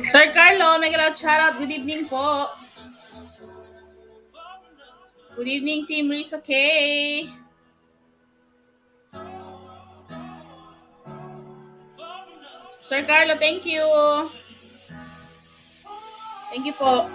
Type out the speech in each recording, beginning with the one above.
Sir Carlo, may galaw shoutout. Good evening po. Good evening, Team Risa K. Sir Carlo, thank you. Thank you po.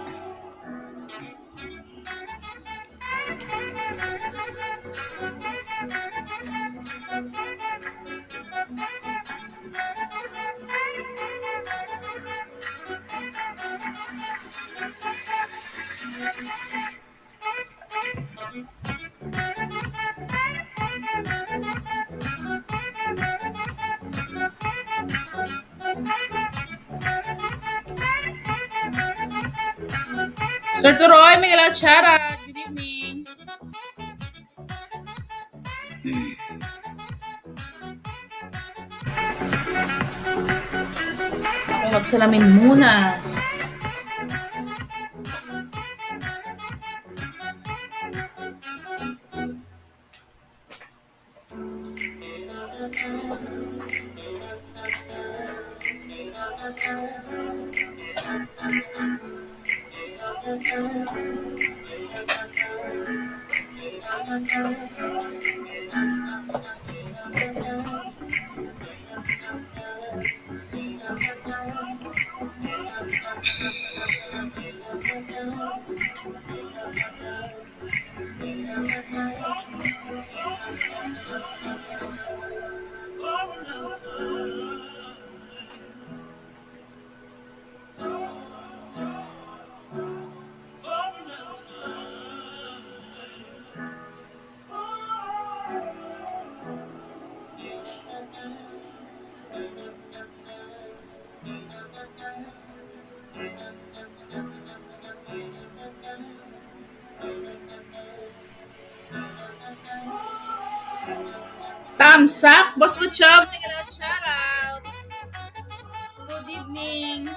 Sir Turoy, may galaw shoutout. Good evening. Ako magsalamin muna. Tamsak, Boss Butchog, may galaw shoutout. Good evening.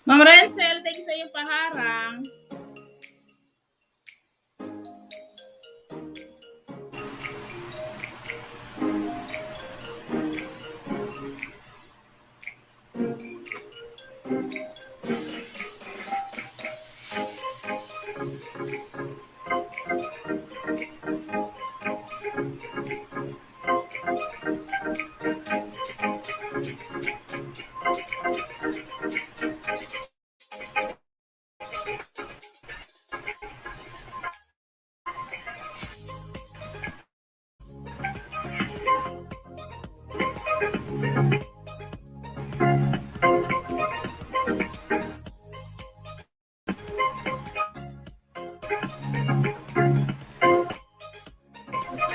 Ma'am Renzel, thank you sa iyong paharang.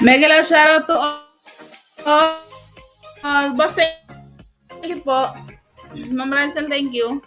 Mega love shoutout to all. Boss, thank you po. Ma'am Renzel, thank you.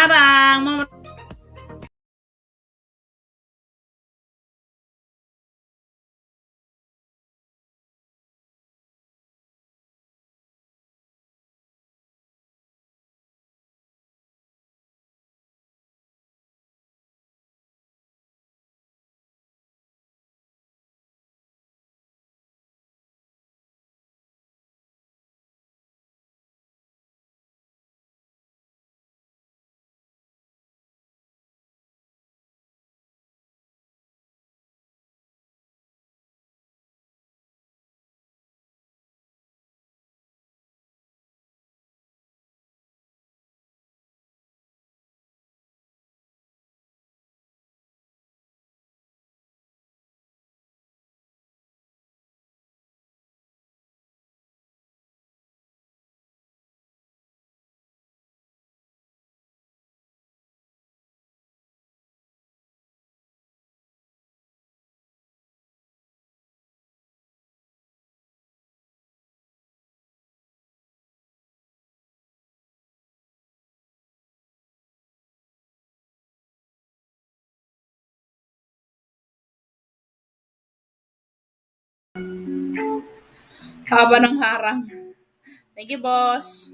harang. Haba ng harang. Thank you, boss.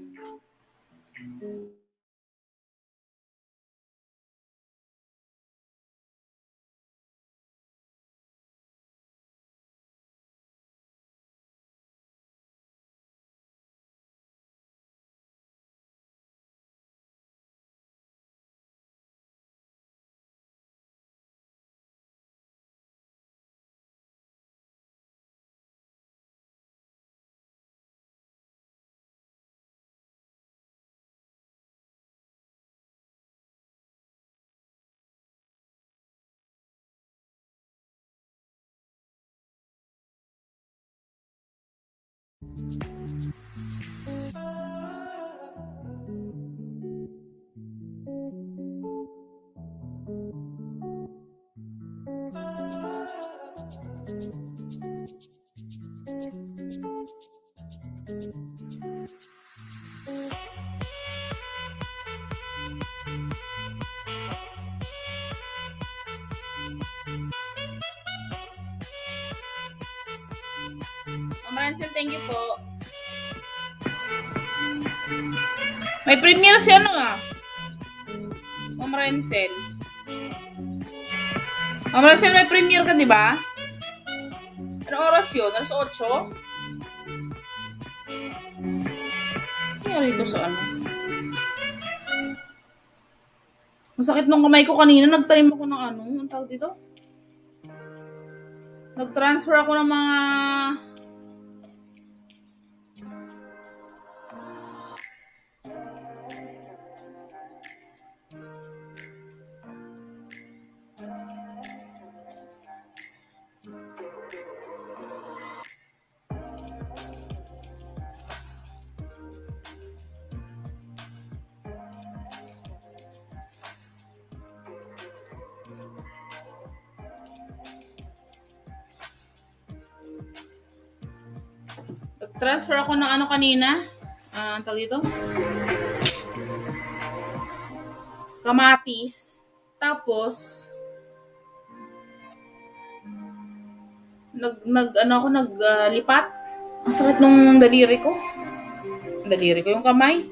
Ma'am Ransel, thank you po. May premiere si ano ah. Ma'am Ransel. Ma'am Ransel, may premiere ka, di ba? Anong oras yun? Alas 8? Kaya rito sa ano? Masakit nung kamay ko kanina. Nagtanim ako ng ano. Ang tawag dito? Nag-transfer ako ng mga... Nag-transfer ako ng ano kanina. Ang tawag dito? Kamatis. Tapos, naglipat. Ang sakit nung daliri ko. Daliri ko yung kamay.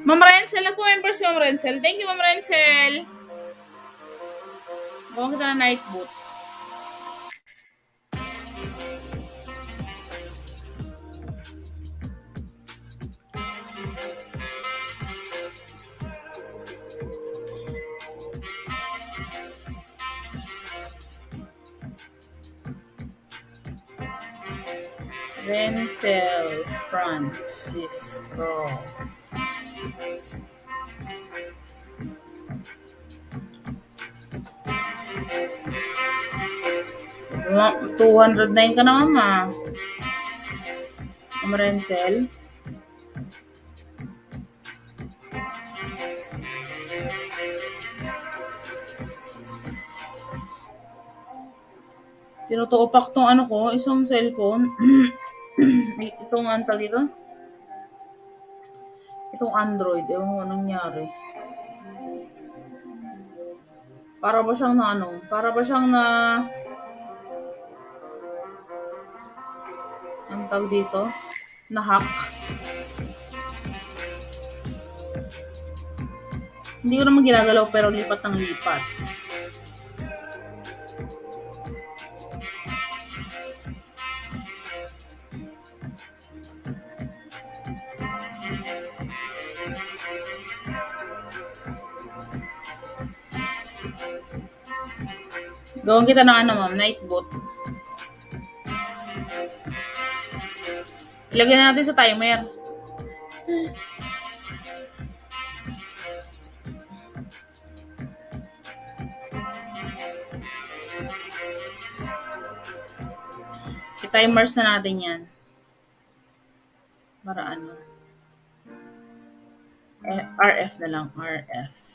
Ma'am Rensel, nagpo-member si Ma'am Rensel. Thank you, Ma'am Rensel. Gawin kita na night boot. Rensel Francisco. Ma, 209 ka na, Mama. Ma'am Rensel. Tinutuopak tong ano ko, isang cellphone. Ay, itong anta dito. Itong Android, ewan ko anong nangyari. Para ba siyang na ano, para ba siyang na, ang tawag dito, na-hack. Hindi ko naman ginagalaw pero lipat ng lipat. Gawin kita ng ano, ma'am, night boot. Ilagay na natin sa timer. I-timers na natin yan. Para ano. RF na lang, RF.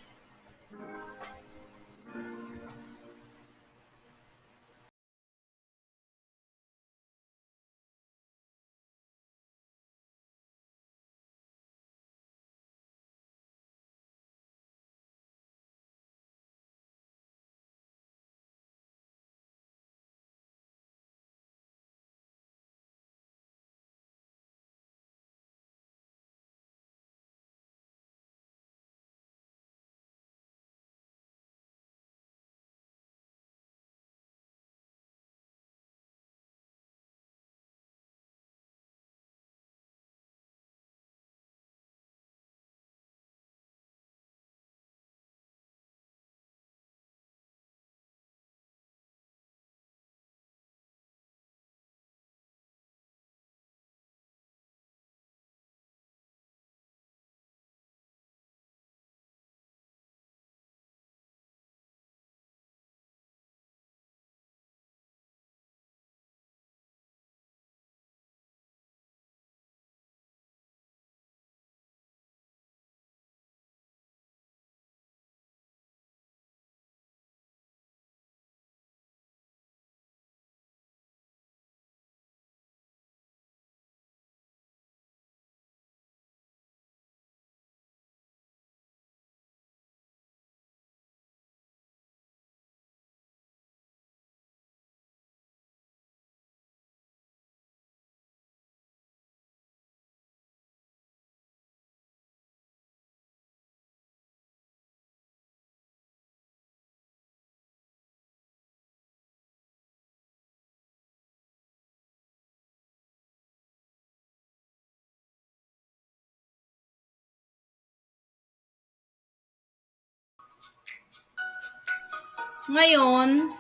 Ngayon,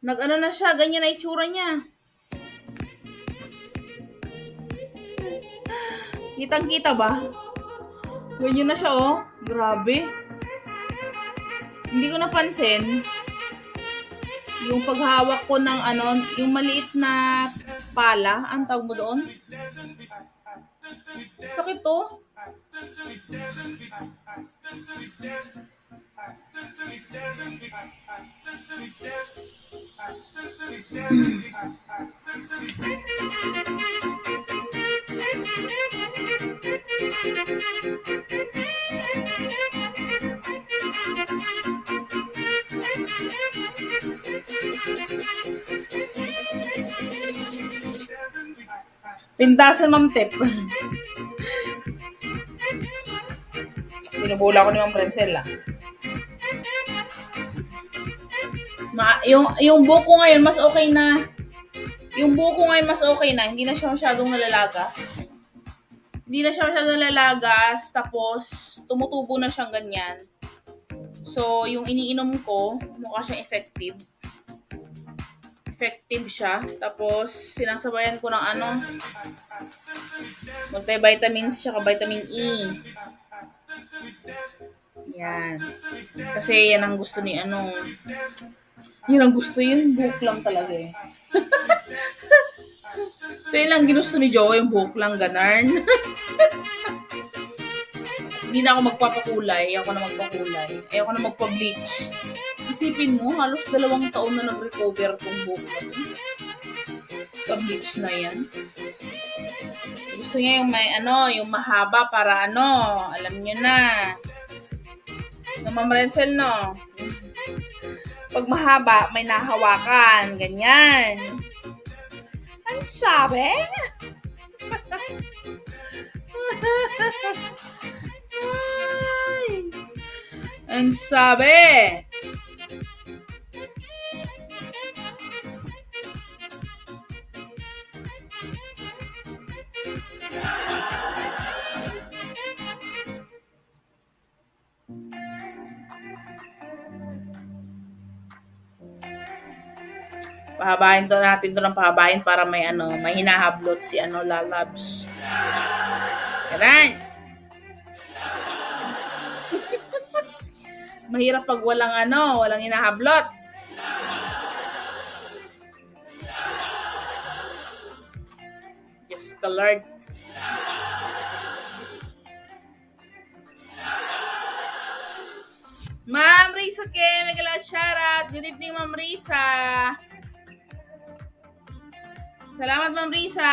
nag-ano na siya, ganyan na itsura niya. Kitang-kita ba? Ganyan na siya, oh. Grabe. Hindi ko napansin yung paghawak ko ng ano, yung maliit na pala, ang tawag mo doon? Sakit to. Pintasan, Ma'am Tep. Binubula ko ni Ma'am Francel, ah. Yung buhok ko ngayon mas okay na. Yung buhok ko ngayon mas okay na. Hindi na siya masyadong nalalagas. Hindi na siya masyadong nalalagas. Tapos, tumutubo na siyang ganyan. So, yung iniinom ko, mukha siyang effective. Effective siya. Tapos, sinasabayan ko ng ano, multivitamins tsaka vitamin E. Yan. Kasi yan ang gusto ni ano. Yun ang gusto yun. Buhok lang talaga eh. So yun lang ginusto ni Joe, yung buhok lang, ganarn. Hindi na ako magpapakulay. Ayoko na magpakulay. Ayoko na magpa-bleach. Isipin mo, halos 2 taon na nag-recover tong buhok na to. Sa bleach na yan. Gusto niya yung may ano, yung mahaba para ano, alam niyo na. No, Ma'am Renzel, no? Pag mahaba, may nahawakan. Ganyan. Ano sabi? Ay, ang sabi. Pahabain to natin to ng pahabain para may may hinahablot si Lalabs. Ganun. Mahirap pag walang hinahablot. Yes, colored. Ma'am Risa K, may shoutout. Good evening, Ma'am Risa. Salamat, Ma'am Risa.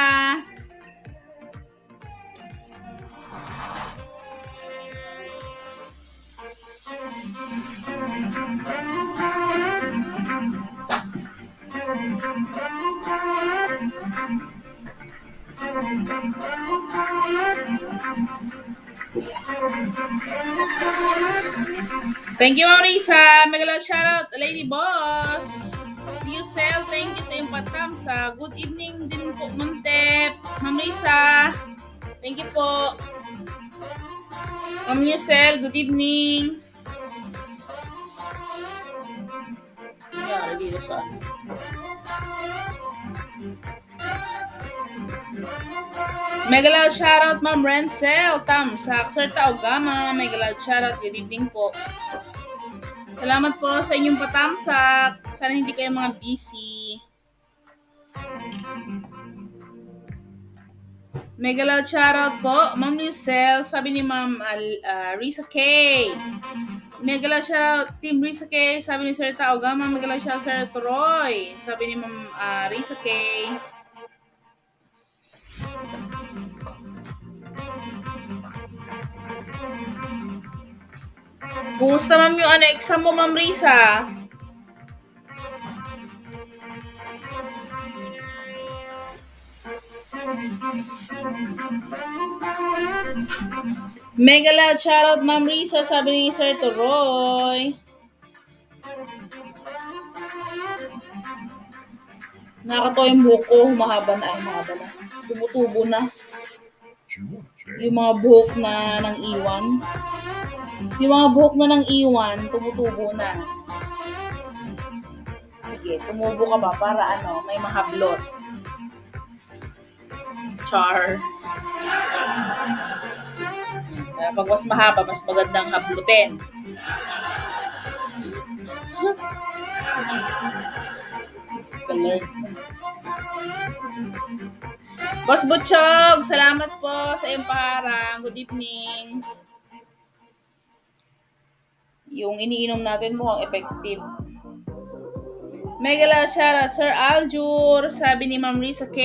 Thank you, Ma'am Risa. Mega shoutout, Lady Boss. Yusel, thank you sa iyong patamsa. Good evening din po, Ma'am Tep. Ma'am Risa, thank you po. Ma'am Yusel, good evening. Dito sa Mega loud shoutout, Ma'am Renzel. Tamsak, Sir Taogama. Mega loud shoutout. Good evening po. Salamat po sa inyong patamsak. Sana hindi kayo mga busy. Mega loud shoutout po, Ma'am Lucel. Sabi ni Ma'am Risa K. Mega loud shoutout, Team Risa K. Sabi ni Sir Taogama. Mega loud shoutout, Sir Troy. Sabi ni Ma'am Risa K. Kumusta, Ma'am, yung exam mo, Ma'am Risa? Mega loud shoutout, Ma'am Risa, sabi ni Sir Toroy. Nakakatawa yung buhok ko, humahaba na. Tumutubo na. Yung mga buhok na nang iwan. Tumutubo na. Sige, tumubo ka ba para may mahablot. Char. Pag mas mahaba, mas magandang hablutin. Boss Butchog, salamat po sa iyong paharang. Good evening. Yung iniinom natin mukhang effective. Mega love shoutout, Sir Aljur, sabi ni Ma'am Risa K.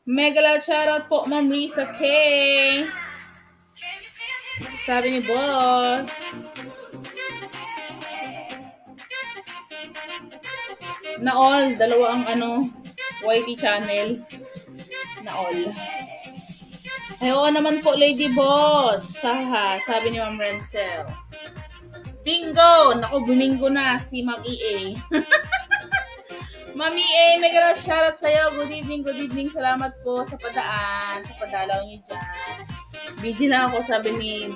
Mega loud shoutout po, Ma'am Risa K. Sabi ni Boss. Na all, dalawa ang YT channel. Na all. Ay, oo naman po, Lady Boss. Sabi ni Ma'am Renzel. Bingo! Naku, bumingo na si Ma'am EA. Mami A, mega love shoutout sa'yo. Good evening. Salamat po sa padalaw niyo dyan. Busy na ako, sabi ni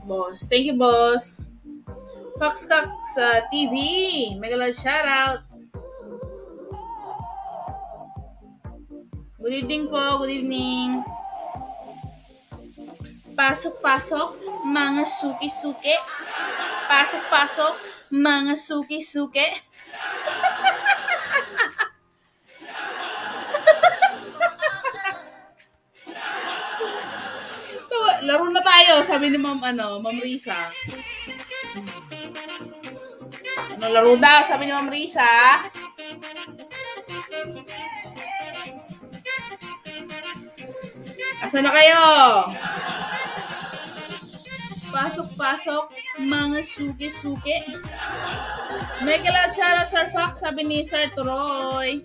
Boss. Thank you, Boss. Foxcox TV, mega love shoutout. Good evening po, good evening. Pasok, mga suki-suki. Pasok, mga suki-suki. Laro na tayo, sabi ni Ma'am Risa. Ano laro daw, sabi ni Ma'am Risa. Asa na kayo? Pasok-pasok, mga suki-suki. Mega loud shoutout, Sir Fox, sabi ni Sir Troy.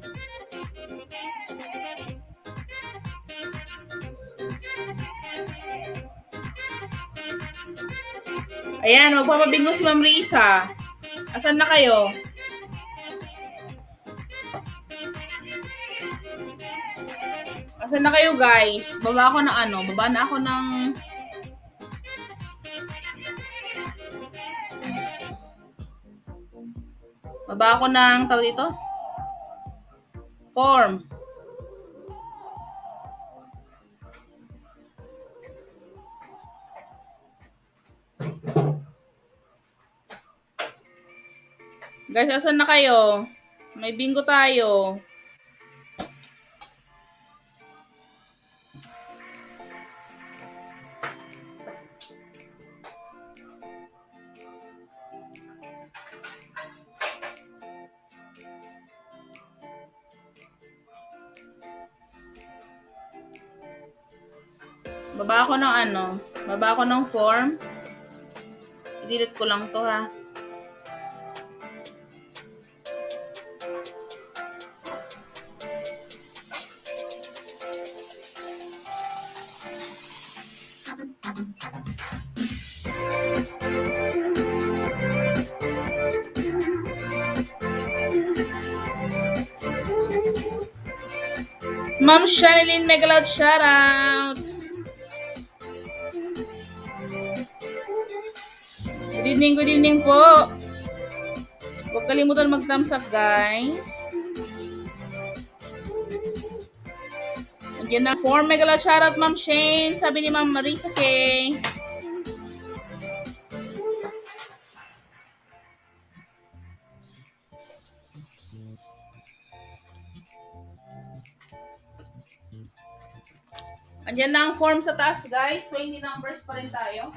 Ayan, magpapabingo si Ma'am Risa. Asan na kayo? Asan na kayo, guys? Baba ako ng baba na ako ng tawag dito? Form. Guys, asan na kayo? May bingo tayo. Baba ako ng form. I-delete ko lang to, ha. Ma'am Shanilyn, mega loud shoutout. Good evening po. Huwag kalimutan mag-thumbs up, guys. Andiyan na, 4 mega loud shoutout, Ma'am Shane. Sabi ni Ma'am Marisa K. Andiyan na ang form sa taas, guys. 20 numbers pa rin tayo.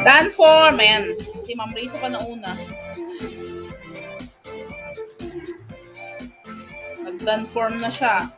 Done form. Ayan. Si Ma'am Risa pa na una. Nag-done form na siya.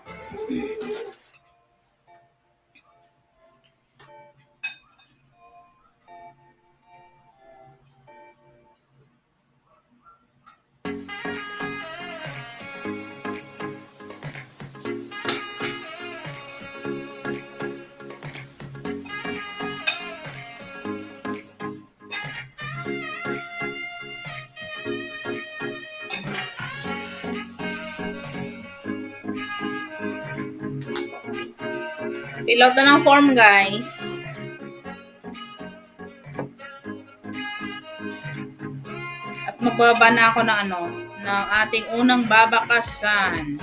Fill out na ng form, guys. At magbaba na ako ng ng ating unang babakasan.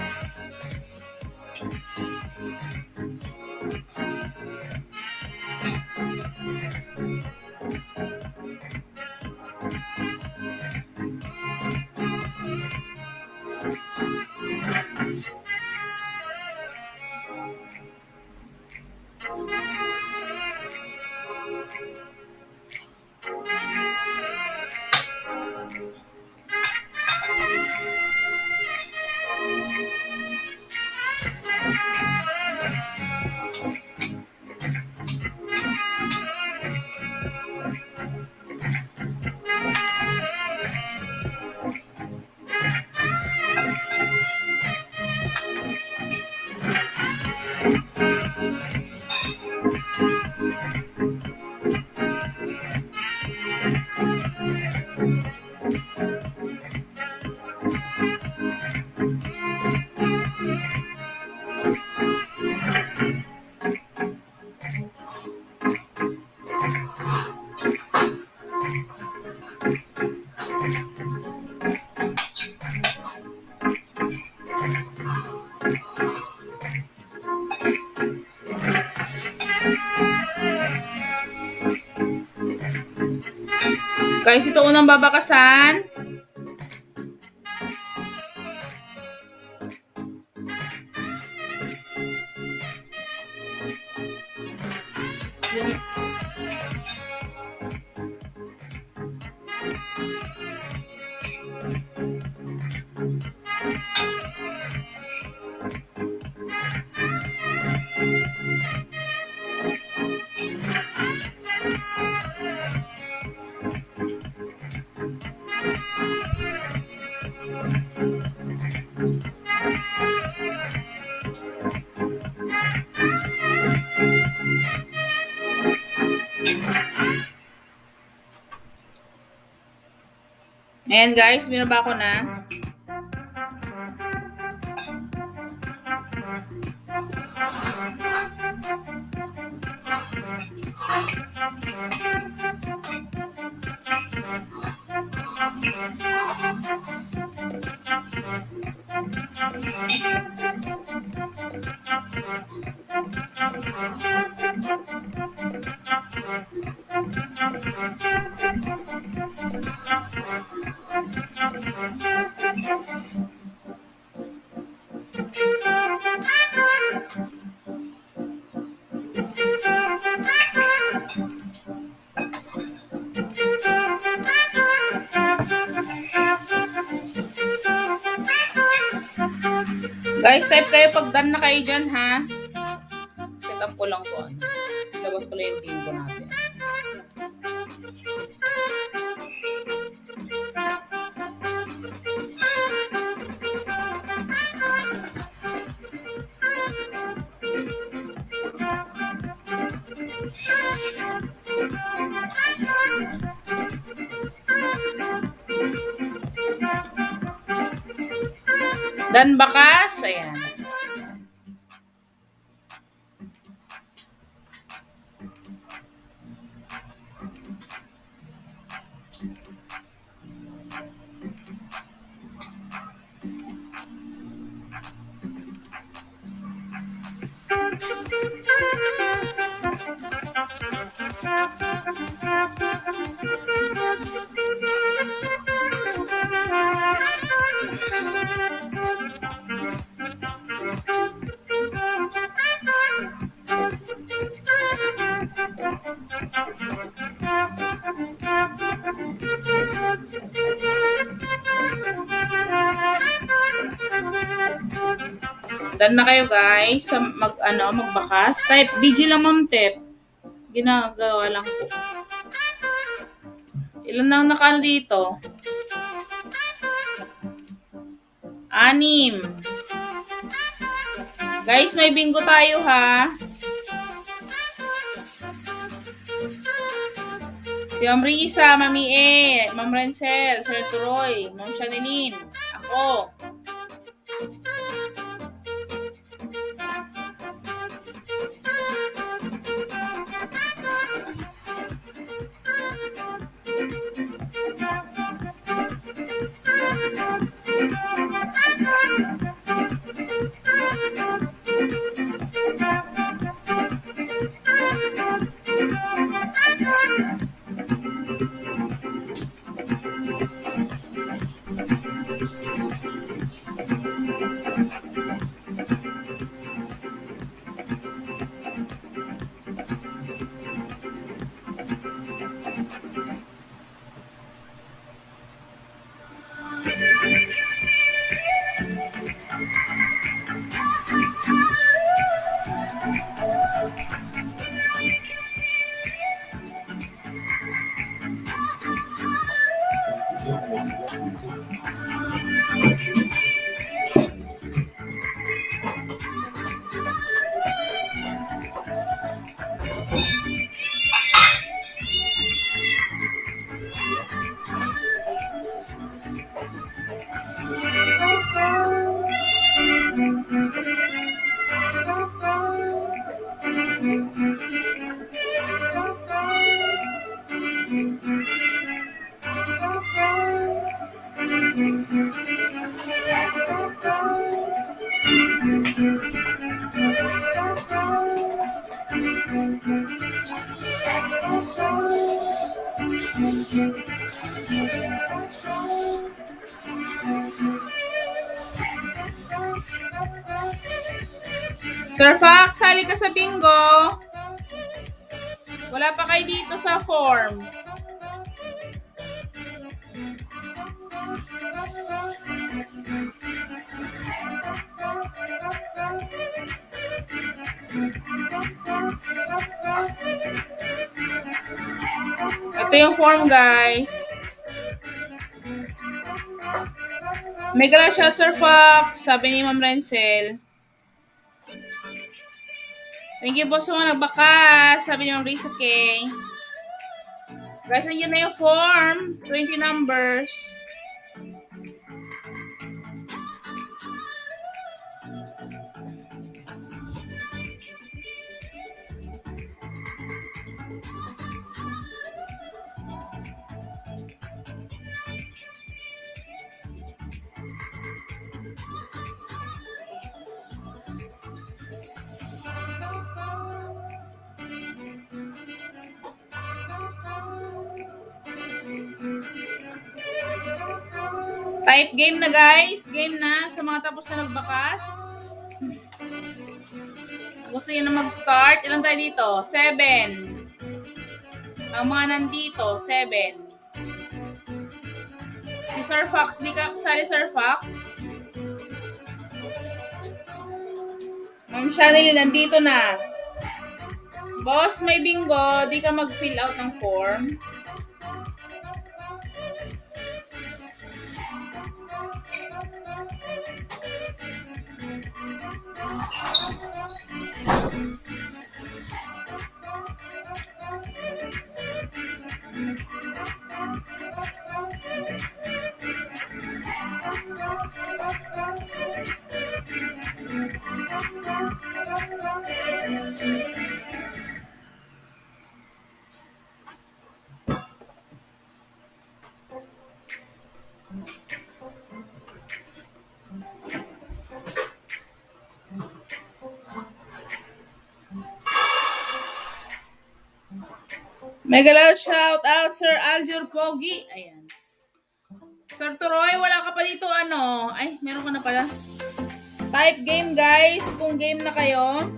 Guys, ito unang babakasan. Ayan guys, binaba ko na. Guys, type kayo pag done na kayo dyan, ha? Set up ko lang to. Labas ko lang yung pin ko natin. Dan bakas, ayan. Done na kayo guys sa magbakas. Type BG lang ma'am tip. Ginagawa lang po. Ilan nang nakaano dito? 6. Guys, may bingo tayo ha. Si Ma'am Risa, Mami E, Ma'am Rencel, Sir Turoy, Ma'am Shanilin, ako. Sir Fox, sali ka sa bingo. Wala pa kayo dito sa form. Ito yung form, guys. May gala siya, Sir Fox, sabi ni Ma'am Renzel. Thank you po sa mga nagbakas, sabi ni Ma'am Risa K. Guys, nandiyan na yung form. 20 numbers. Type game na, guys. Game na sa mga tapos na nagbakas. Gusto nyo na mag-start. Ilan tayo dito? 7. Ang mga nandito, 7. Si Sir Fox, di ka kasali, Sir Fox? Ma'am Chanel, nandito na. Boss, may bingo. Di ka mag-fill out ng form. Mega shout out, Sir Aljur Pogi. Ayan. Sir Turoy, wala ka pa dito ano? Ay, meron ka na pala. Type game, guys. Kung game na kayo.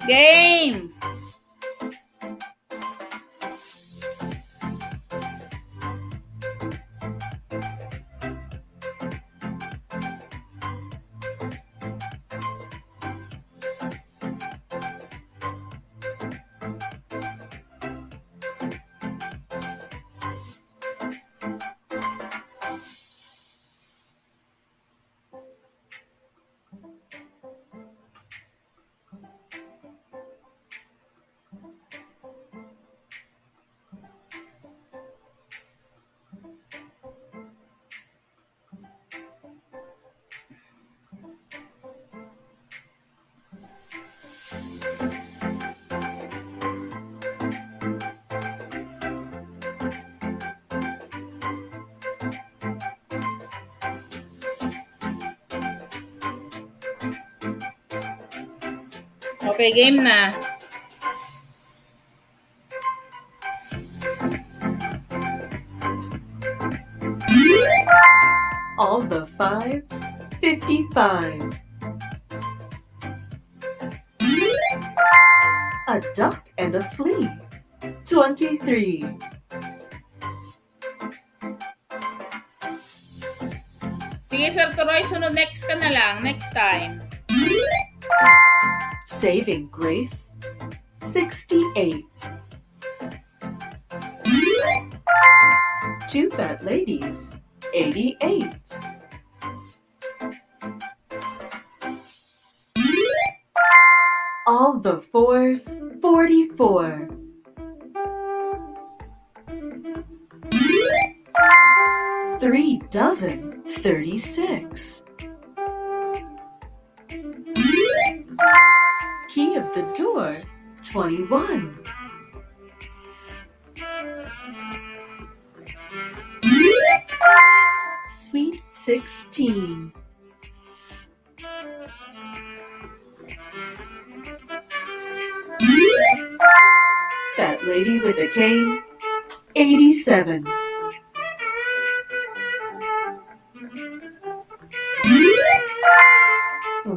Game! Okay, game na. All the fives, 55. A duck and a flea, 23. Sige, Sir Turoy, sunod next ka na lang. Next time. Saving grace, 68. Two fat ladies, 88. All the fours, 44. Three dozen, 36. Key of the door, 21. Sweet 16. Fat lady with a cane, 87.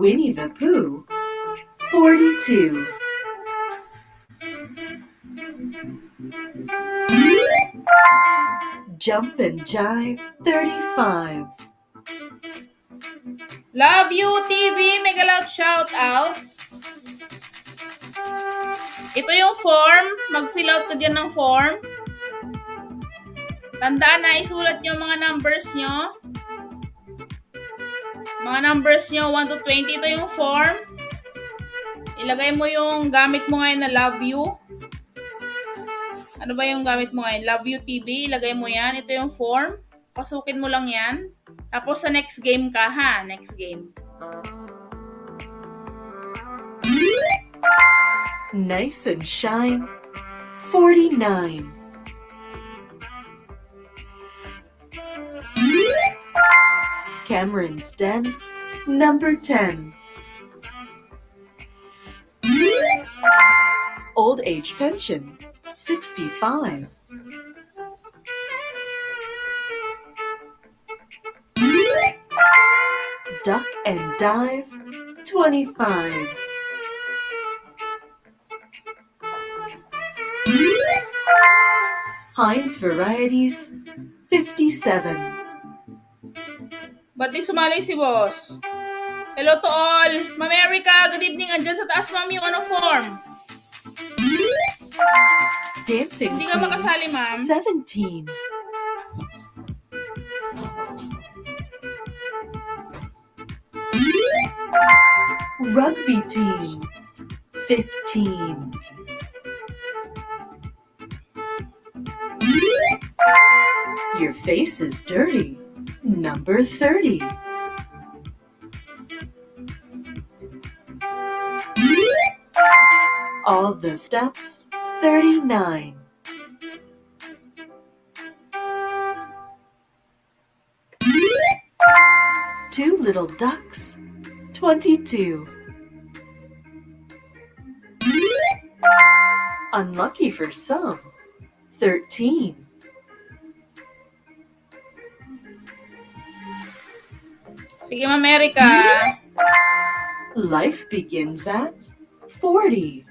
Winnie the Pooh, 42. Jump and Jive, 35. Love you, TV. Mega loud shout out. Ito yung form. Mag-fill out ka dyan ng form. Tandaan na, isulat nyo mga numbers nyo. Mga numbers nyo, 1 to 20. Ito yung form. Ilagay mo yung gamit mo ngayon na love you. Ano ba yung gamit mo ngayon? Love you, TV. Ilagay mo yan. Ito yung form. Pasukin mo lang yan. Tapos sa next game ka, ha? Next game. Nice and shine, 49. Cameron's Den, number 10. Old age pension, 65. Duck and Dive, 25. Heinz Varieties, 57. Ba't di sumali si boss? Hello to all. Ma'am Erica, good evening. Andyan sa taas, ma'am, yung form. Dancing Hindi ka Queen, makasali, ma'am. 17. Rugby Team, 15. Your face is dirty, number 30. All the steps, 39. Two little ducks, 22. Unlucky for some, 13. Sige, Ma'am Erica. Life begins at 40.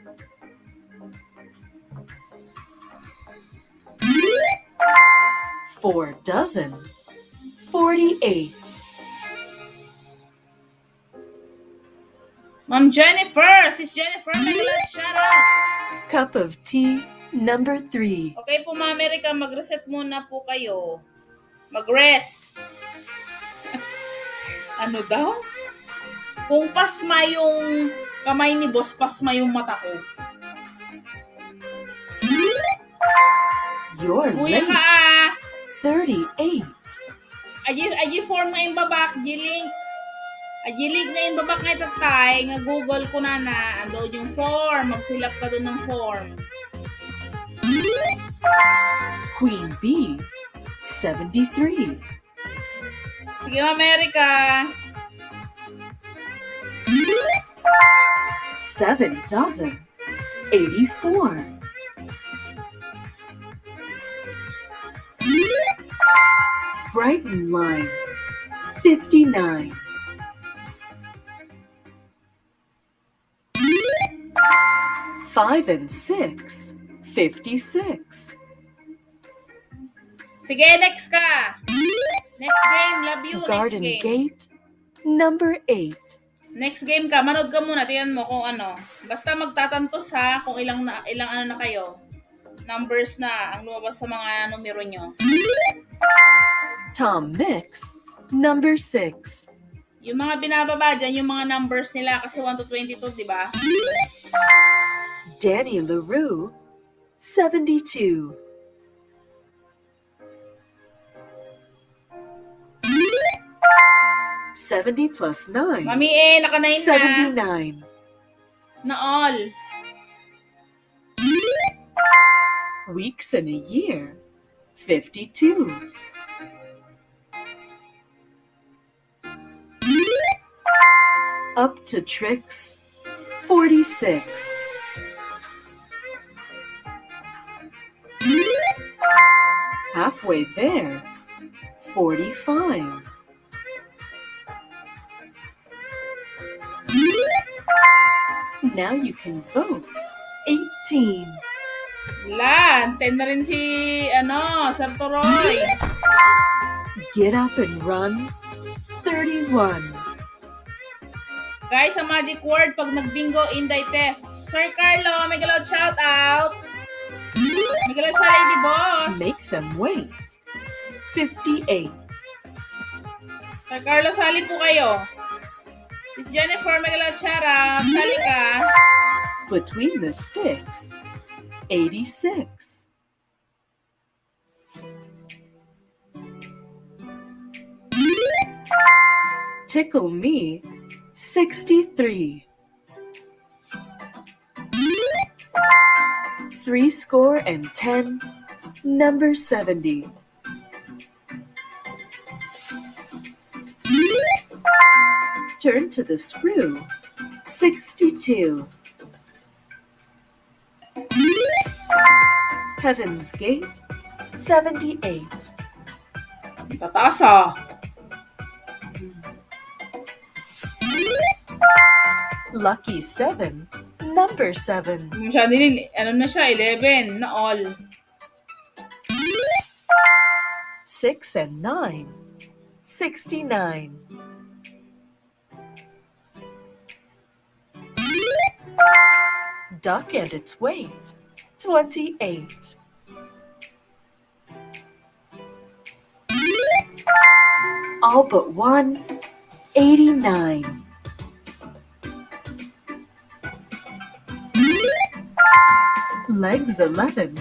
Four dozen, 48. Ma'am Jennifer. Sis Jennifer, nag-loud shout out. Cup of tea, number 3. Okay po, Ma'am Erica, mag-reset muna po kayo. Mag-rest. Ano daw? Kung pasma yung kamay ni boss, pasma yung mata ko. You're Buya ka late, 38. Aji form nga yung babak, jiling. Ajilig nga yung babak nga itatay, nga Google ko na ando yung form. Mag-fill up ka doon ng form. Queen bee, 73. Sige, Ma'am Erica. 7 dozen, 84. Brighton line, 59. Five and 6, 56. Sige, next ka. Next game, love you. Garden Next game. gate, number 8. Next game ka, manood ka muna, tingnan mo kung ano. Basta magtatantos ha, kung ilang ano na kayo. Numbers na ang lumabas sa mga numero nyo. Tom Mix, number 6. Yung mga binababa dyan, yung mga numbers nila, kasi 1 to 22, di ba? Danny LaRue, 72. +9, Mami naka 9 na. 79. Na all. Weeks in a year. 52. Up to tricks. 46. Halfway there. 45. Now you can vote. 18. Wala. 10 na rin si, Sir Toroy. Get up and run. 31. Guys, sa magic word, pag nag-bingo, Inday Tef. Sir Carlo, may galawad shout out. May galawad siya, Lady Boss. Make them wait. 58. Sir Carlo, sali po kayo. Miss Jennifer, may galawad shout out. Sali ka. Between the sticks. 86. Tickle me. 63. 10. Number 70. Turn to the screw. 62. Heaven's Gate. 78. Pataas ah. Lucky 7. Number 7. Masyado na siya, 11 na all. 6 and 9. 69. Duck and its weight. 28. All but one. 89. Legs 11.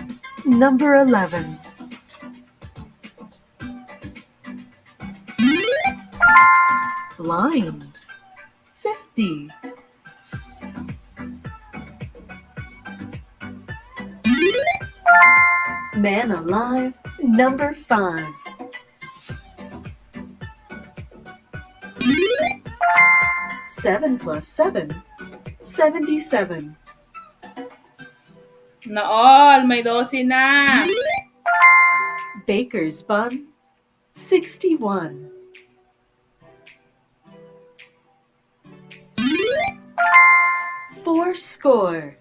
Number 11. Blind. 50. Man alive. Number 5. Seven plus 7. 77. Na all, may 12 na. Baker's bun. 61. Four score.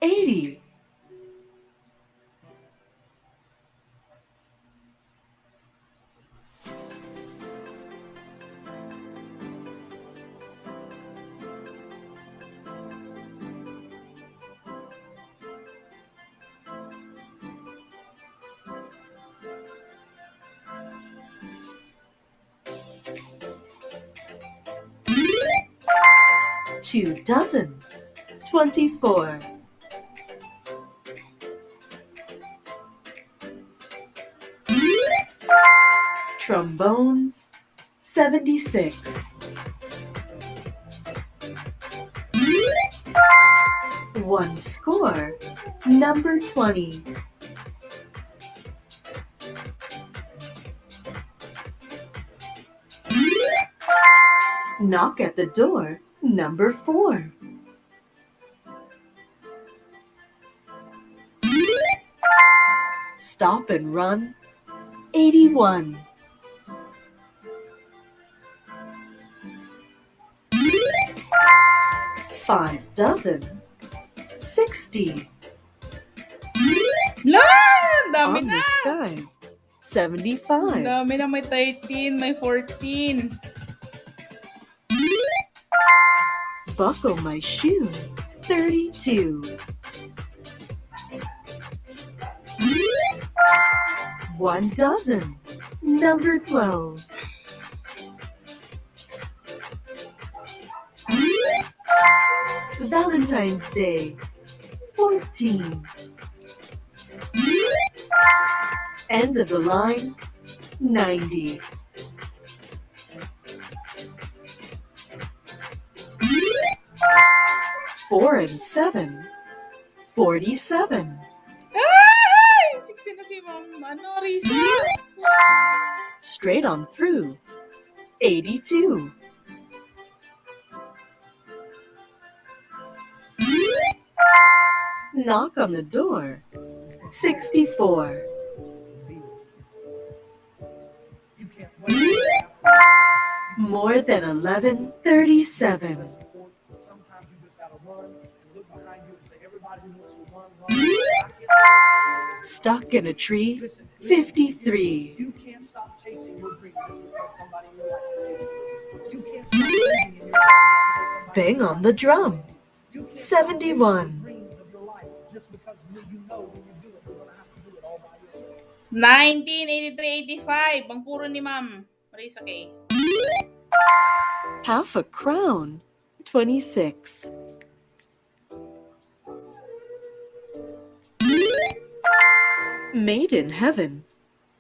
80. Two dozen. 24. Trombones. 76. One score. Number 20. Knock at the door. Number 4. Stop and run. 81. Five dozen. 60. Lan! Dami On na! the sky. 75. Dami na, may 13, may 14. Buckle my shoe. 32. One dozen. Number 12. Valentine's Day. 14. End of the line. 90. 4 and 7. 47. Ay! 16 na si Ma'am. Ano, Risa? Straight on through. 82. Knock on the door. 64. More than 11. 37. Stuck in a tree. 53. Bang on the drum. 71. 1983-85. Ang puro ni Ma'am. Marisa K. Half a crown. 26. Made in heaven.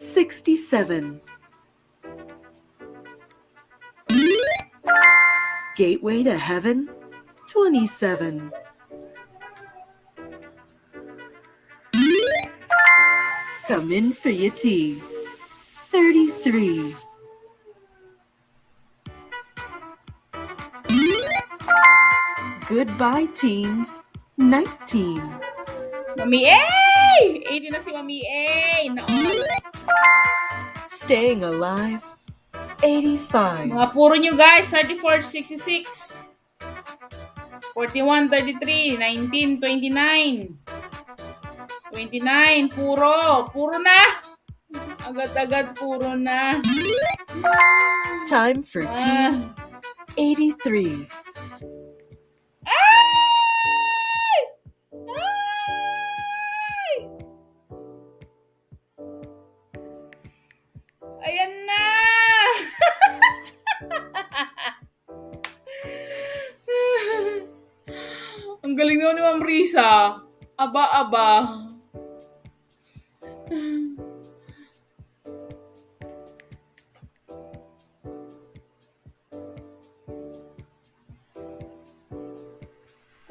67. Gateway to heaven. 27. Come in for your tea. 33. Goodbye, teens. 19. Mami A! 80 na si Mami A. Naon. Staying alive. 85. Mga puro nyo guys. 34-66. 41-33. 19-29. 29. Puro. Puro na. Agad-agad puro na. Time for tea. 83. Ay! Ay! Ayan na! Ang galing naman ni Ma'am Risa. Aba-aba.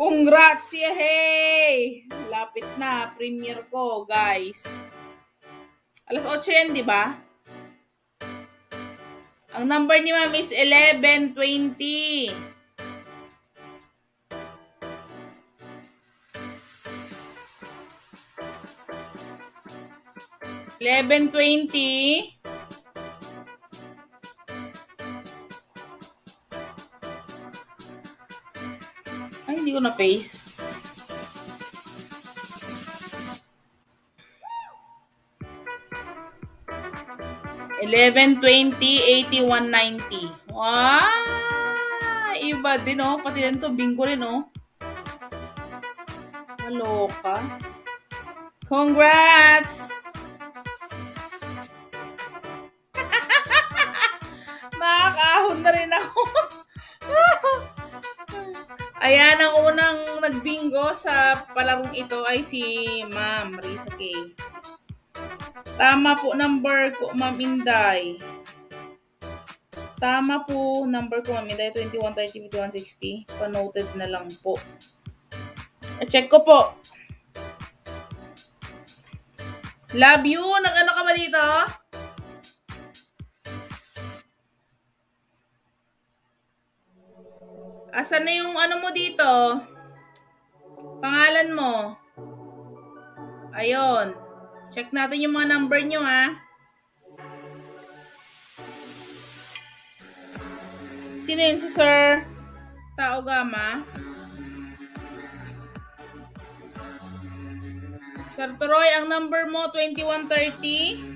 Congrats, yehey! Lapit na, premiere ko, guys. Alas 8 yan, di ba? Ang number ni Ma'am is 1120. 1120. Ay, hindi ko na-paste. $11.20, $81.90. Wow! Iba din, oh. Pati yan to, bingo rin, oh. Kaloka. Congrats! Makakahon na rin ako. Ayan, ang unang nagbingo sa palarong ito ay si Ma'am Risa K. Tama po number ko, Ma'am Inday. Tama po number ko, Ma'am Inday. 2130-2160. Pa-noted na lang po. I-check ko po. Love you. Nag-ano ka ba dito? Asan na yung ano mo dito? Pangalan mo. Ayun. Check natin yung mga number nyo, ha? Sino yun si Sir Tao Gama? Sir Toroy, ang number mo, 2130.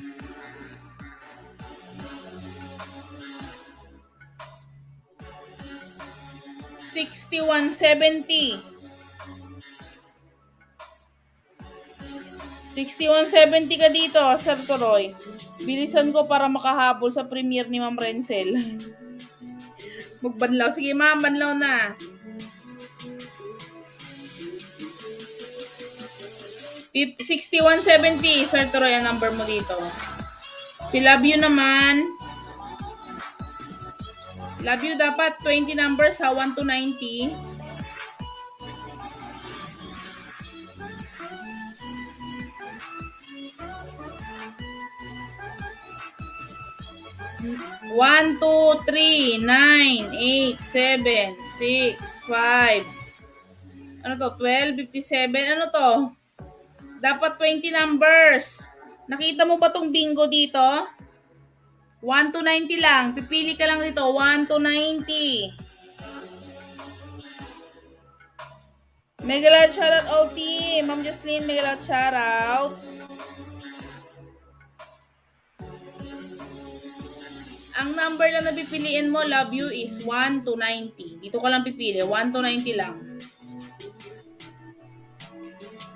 $61.70. 61.70 ka dito, Sir Toroy. Bilisan ko para makahabol sa premiere ni Ma'am Renzel. Magbanlaw. Sige, Ma'am, banlaw na. 61.70, Sir Toroy, ang number mo dito. Si Love You naman. Love You dapat 20 numbers sa 1 to 90. 1, 2, 3, 9, 8, 7, 6, 5. Ano to? 12, 57. Ano to? Dapat 20 numbers. Nakita mo ba tong bingo dito? 1 to 90 lang. Pipili ka lang dito. 1 to 90. Mega loud shoutout all team. Ma'am Jocelyn, mega loud shoutout. Ang number lang na pipiliin mo, love you, is 1 to 90. Dito ka lang pipili. 1 to 90 lang.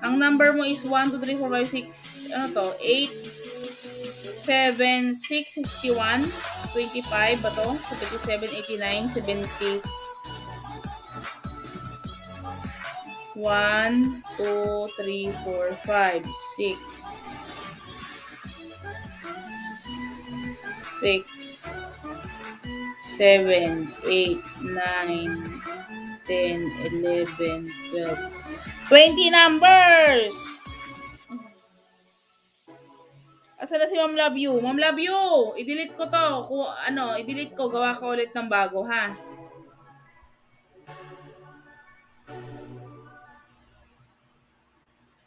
Ang number mo is 1, 2, 3, 4, 5, 6. Ano to? 8, 7, 6, 51. 25 ba to? So, 27, 89, 70. 1, 2, 3, 4, 5, 6. 6, 7, 8, 9, 10, 11, 12. 20 numbers! Asa na si Ma'am Love You? Ma'am Love You! I-delete ko to. I-delete ko. Gawa ka ulit ng bago, ha?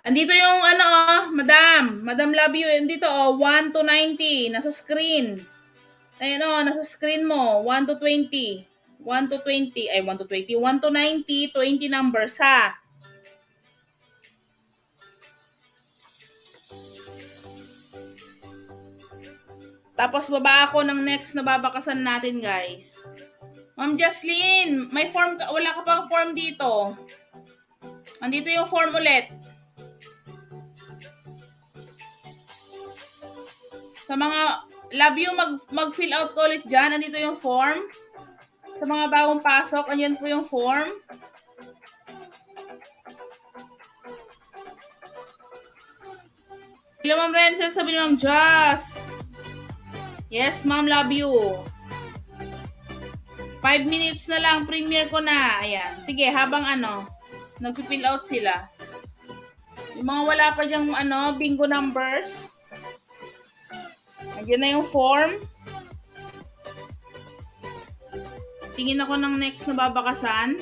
Andito yung Madam Love You. Andito, 1 to 90. Nasa screen. Ayan, nasa screen mo. 1 to 20. 1 to 20. Ay, 1 to 20. 1 to 90, 20 numbers, ha? Tapos baba ako ng next na babakasan natin, guys. Ma'am Jocelyn, may form ka, wala ka pang form dito. Andito yung form ulit. Sa mga love you, mag-fill out ko ulit dyan. Andito yung form. Sa mga bagong pasok, andyan po yung form. Hello, Ma'am Renzel. Sabi ni Ma'am Joss. Yes, Ma'am, love you. 5 minutes na lang, premiere ko na. Ayan. Sige, habang nag-fill out sila. Yung mga wala pa dyang bingo numbers. Andiyan na yung form. Tingin ako ng next na babakasan.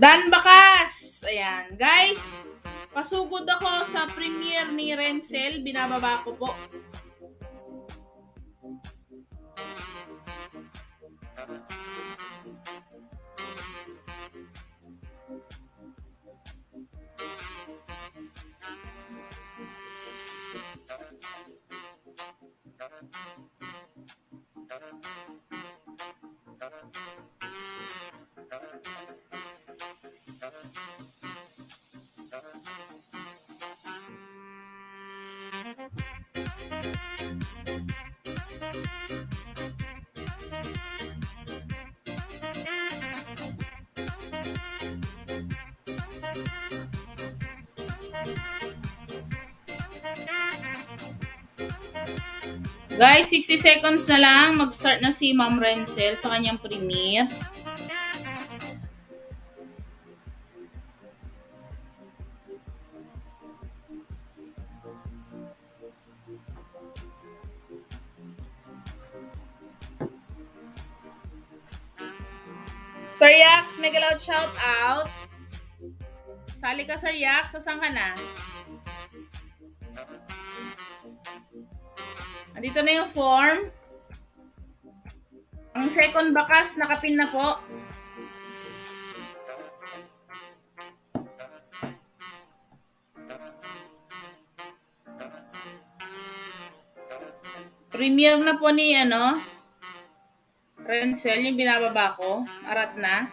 Dan Bakas! Ayan. Guys, pasugod ako sa premiere ni Renzel. Binababa ko po. Guys, 60 seconds na lang. Mag-start na si Ma'am Renzel sa kanyang premiere. Sir Yax, mega loud shout out. Sali ka, Sir Yax. Saan ka na? Andito na yung form. Ang second bakas, nakapin na po. Premiere na po ni Renzel, yung binababa ko. Arat na.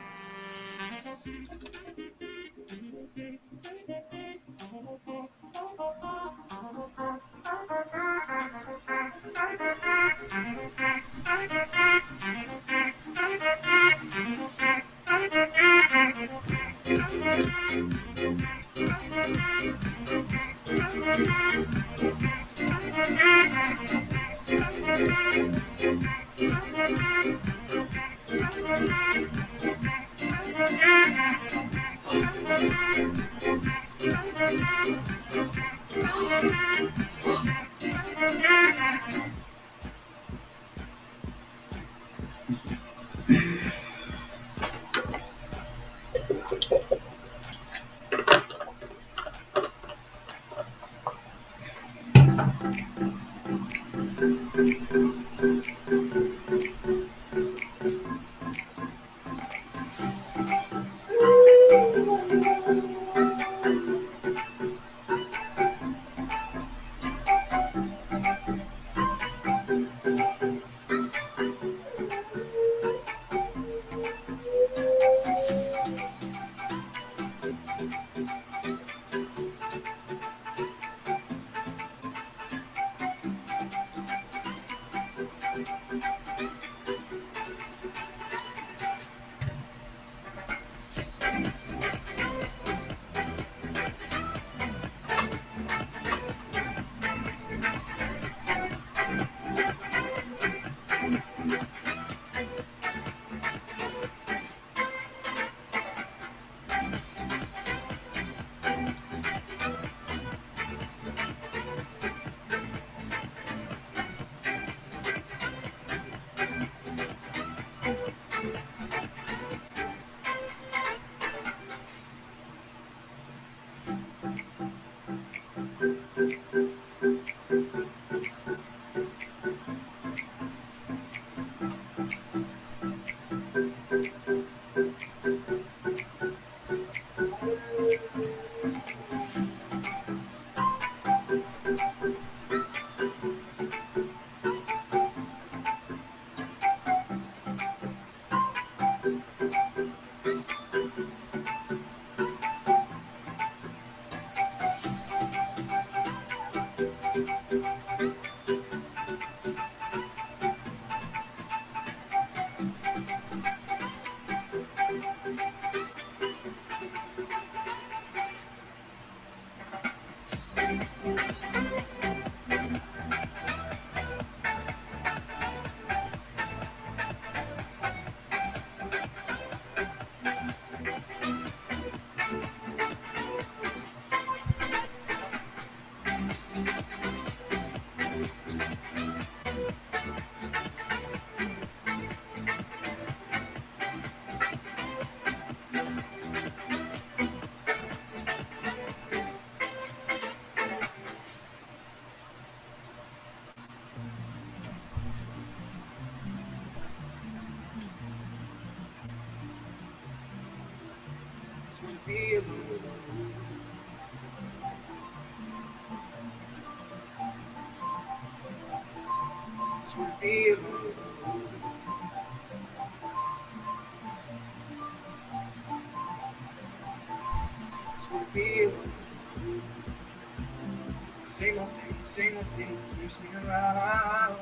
Same old thing keeps me around.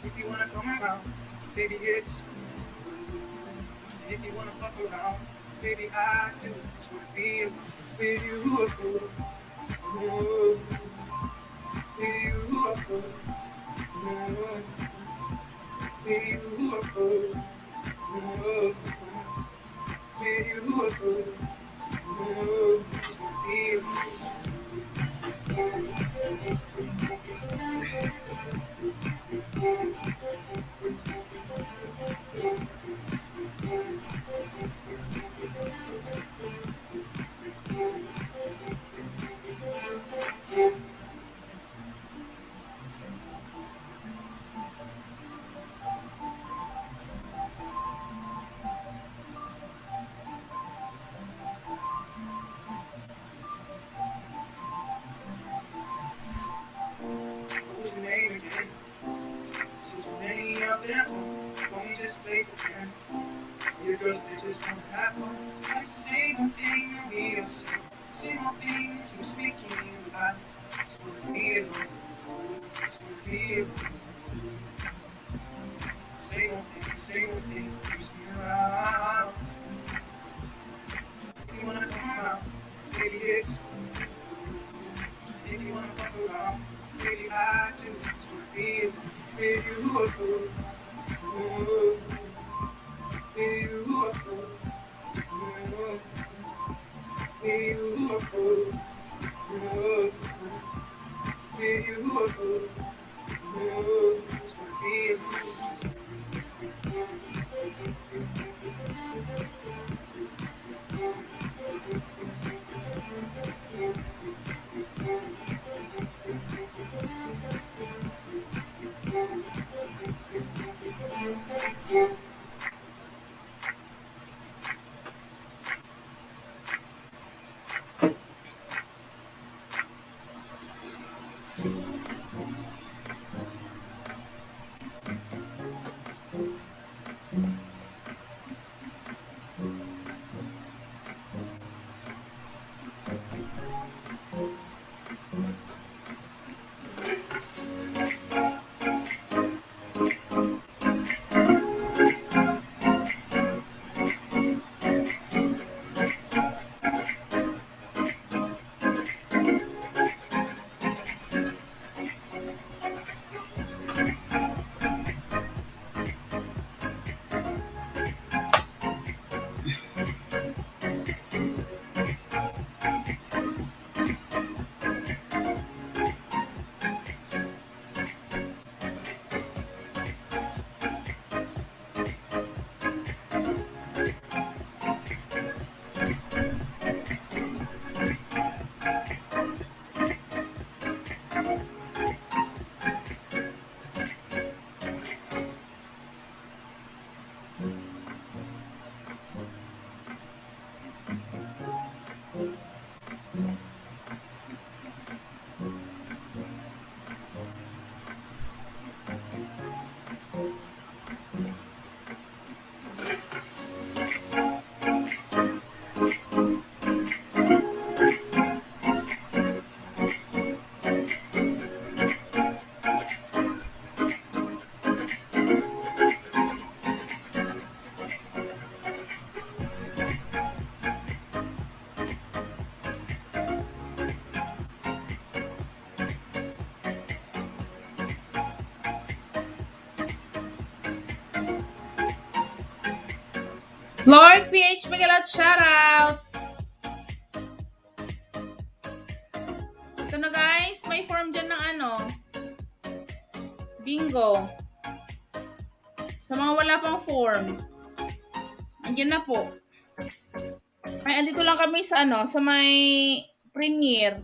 If you wanna come around, baby, yes. And if you wanna fuck around, baby, I do. Just wanna be with you. With you. What was your name again? Since many of them only just play pretend. Your girls, they just want to have fun. It's the same old thing that we all say. Same old thing that keeps speaking about. Just wanna be alone. Just wanna be alone. Same old thing keeps me around. If you wanna come around, baby, it's cool. If you wanna fuck around, baby, I do. Just wanna be alone. Baby, you are cool. Ooh. Baby, you are cool. Ooh. Baby, you are cool. Ooh. Baby, you are cool. Ooh. Just wanna be alone. Lord PH Miguelot, shoutout! Ito na guys, may form dyan ng bingo. Sa mga wala pang form, andyan na po. Ay, andito lang kami sa sa may premiere.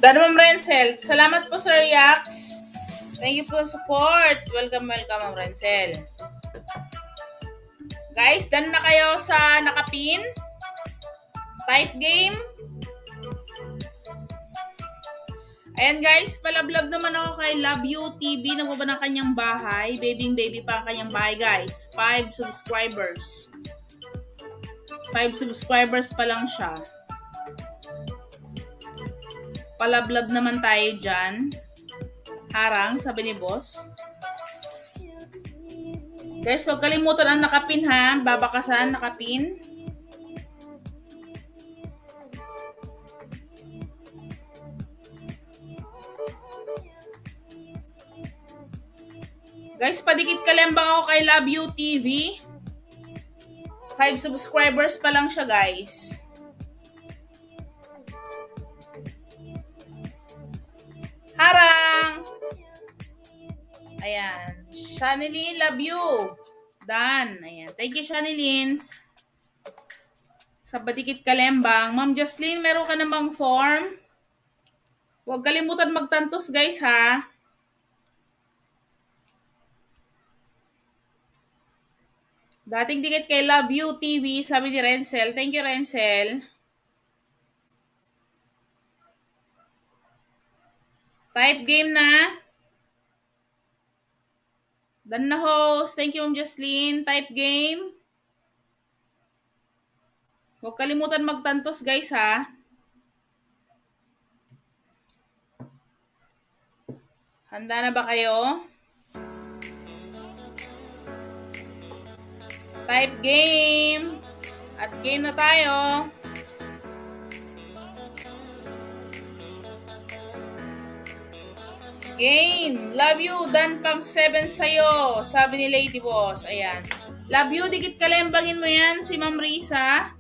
Dan Ma'am Renzel. Salamat po, Sir Yax. Thank you for support. Welcome, Ma'am Renzel. Guys, done na kayo sa nakapin? Type game? Ayan guys, palablab naman ako kay Love You TV. Nagbaba ng kanyang bahay. Baby pa ang kanyang bahay guys. 5 subscribers. 5 subscribers pa lang siya. Palablab naman tayo dyan. Harang, sabi ni boss. Guys, huwag kalimutan ang nakapin ha. Babakasan, nakapin. Guys, padikit kalembang ako kay Love You TV. 5 subscribers pa lang siya guys. Harang! Ayan. Shanilyn, love you. Done. Ayan. Thank you, Shanilyn. Sa badikit kalembang. Ma'am Jocelyn, meron ka namang form? Huwag kalimutan magtantos, guys, ha? Dating dikit kay Love You TV, sabi ni Renzel. Thank you, Renzel. Type game na. Done na host. Thank you, Ma'am Jocelyn. Type game. Huwag kalimutan magtantos, guys, ha? Handa na ba kayo? Type game. At game na tayo. Game. Love you. Dan pang 7 sa'yo. Sabi ni Lady Boss. Ayan. Love you. Dikit kalembangin mo yan si Ma'am Risa.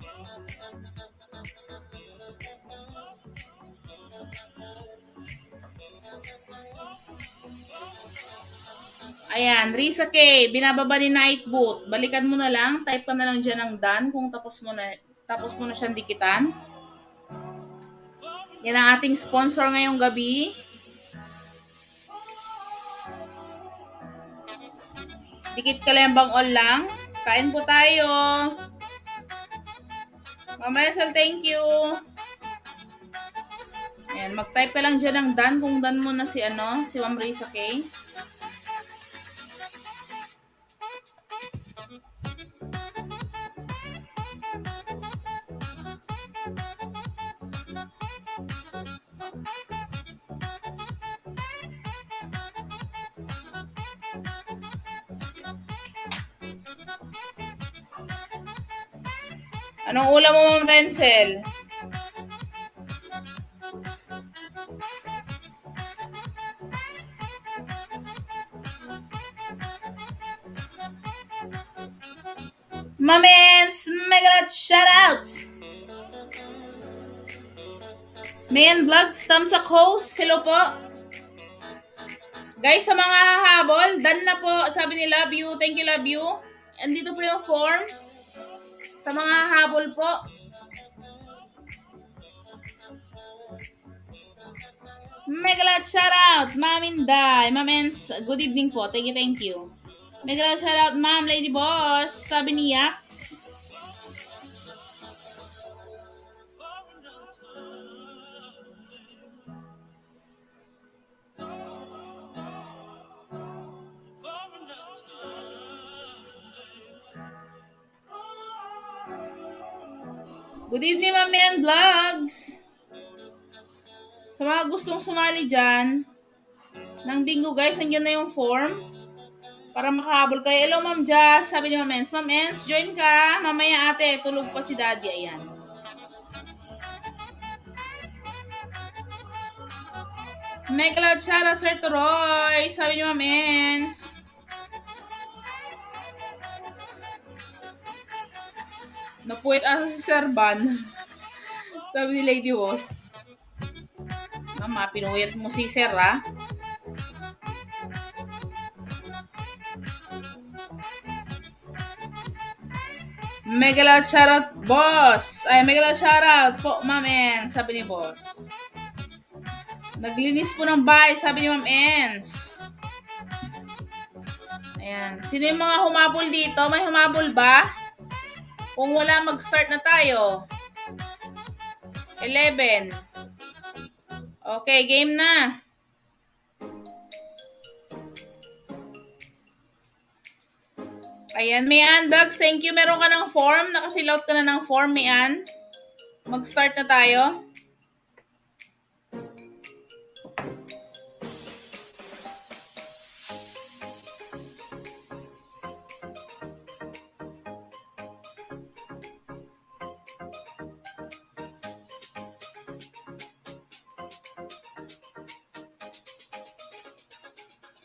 Ayan, Risa K, binababa ni Night Boot. Balikan mo na lang, type ka na lang dyan ng done kung tapos mo na siyang dikitan. Yan ang ating sponsor ngayong gabi. Dikit kalembang all lang. Kain po tayo. Ma'am Rachel, thank you. Ayan, mag-type ka lang dyan ng done kung done mo na si Ma'am Risa K. Anong ulam mo, Ma'am Renzel? Mamens, mega shoutout! Mayan Vlogs, thumbs up host. Hello po. Guys, sa mga hahabol, done na po. Sabi ni Love You. Thank you, Love You. Andito po yung form. Sa mga habol po. Mega shoutout, Ma'am Inday. Ma'am Ens, good evening po. Thank you. Mega shoutout, Ma'am Lady Boss. Sabi ni Yax. Good evening, Ma'am Yan Vlogs. Sa mga gustong sumali dyan, ng bingo guys, nandiyan na yung form. Para makahabol kayo. Hello, Ma'am Jazz. Sabi ni Ma'am Ens. Ma'am Ens, join ka. Mamaya ate, tulog pa si Daddy. Ayan. Mega loud shoutout, Sir Turoy. Sabi ni Ma'am Ens. Napuwit asa si Sir Van. Sabi ni Lady Woz. Mama, pinuyat mo si Sir, ha? Mega loud shoutout, boss. Ay, mega loud shoutout po, Ma'am Ens. Sabi ni boss. Naglinis po ng bahay, sabi ni Ma'am Ens. Ayan. Sino yung mga humabol dito? May humabol ba? Kung wala, mag-start na tayo. 11. Okay, game na. Ayan, Mian, Bugs, thank you. Meron ka ng form. Naka-fill out ka na ng form, Mian. Mag-start na tayo.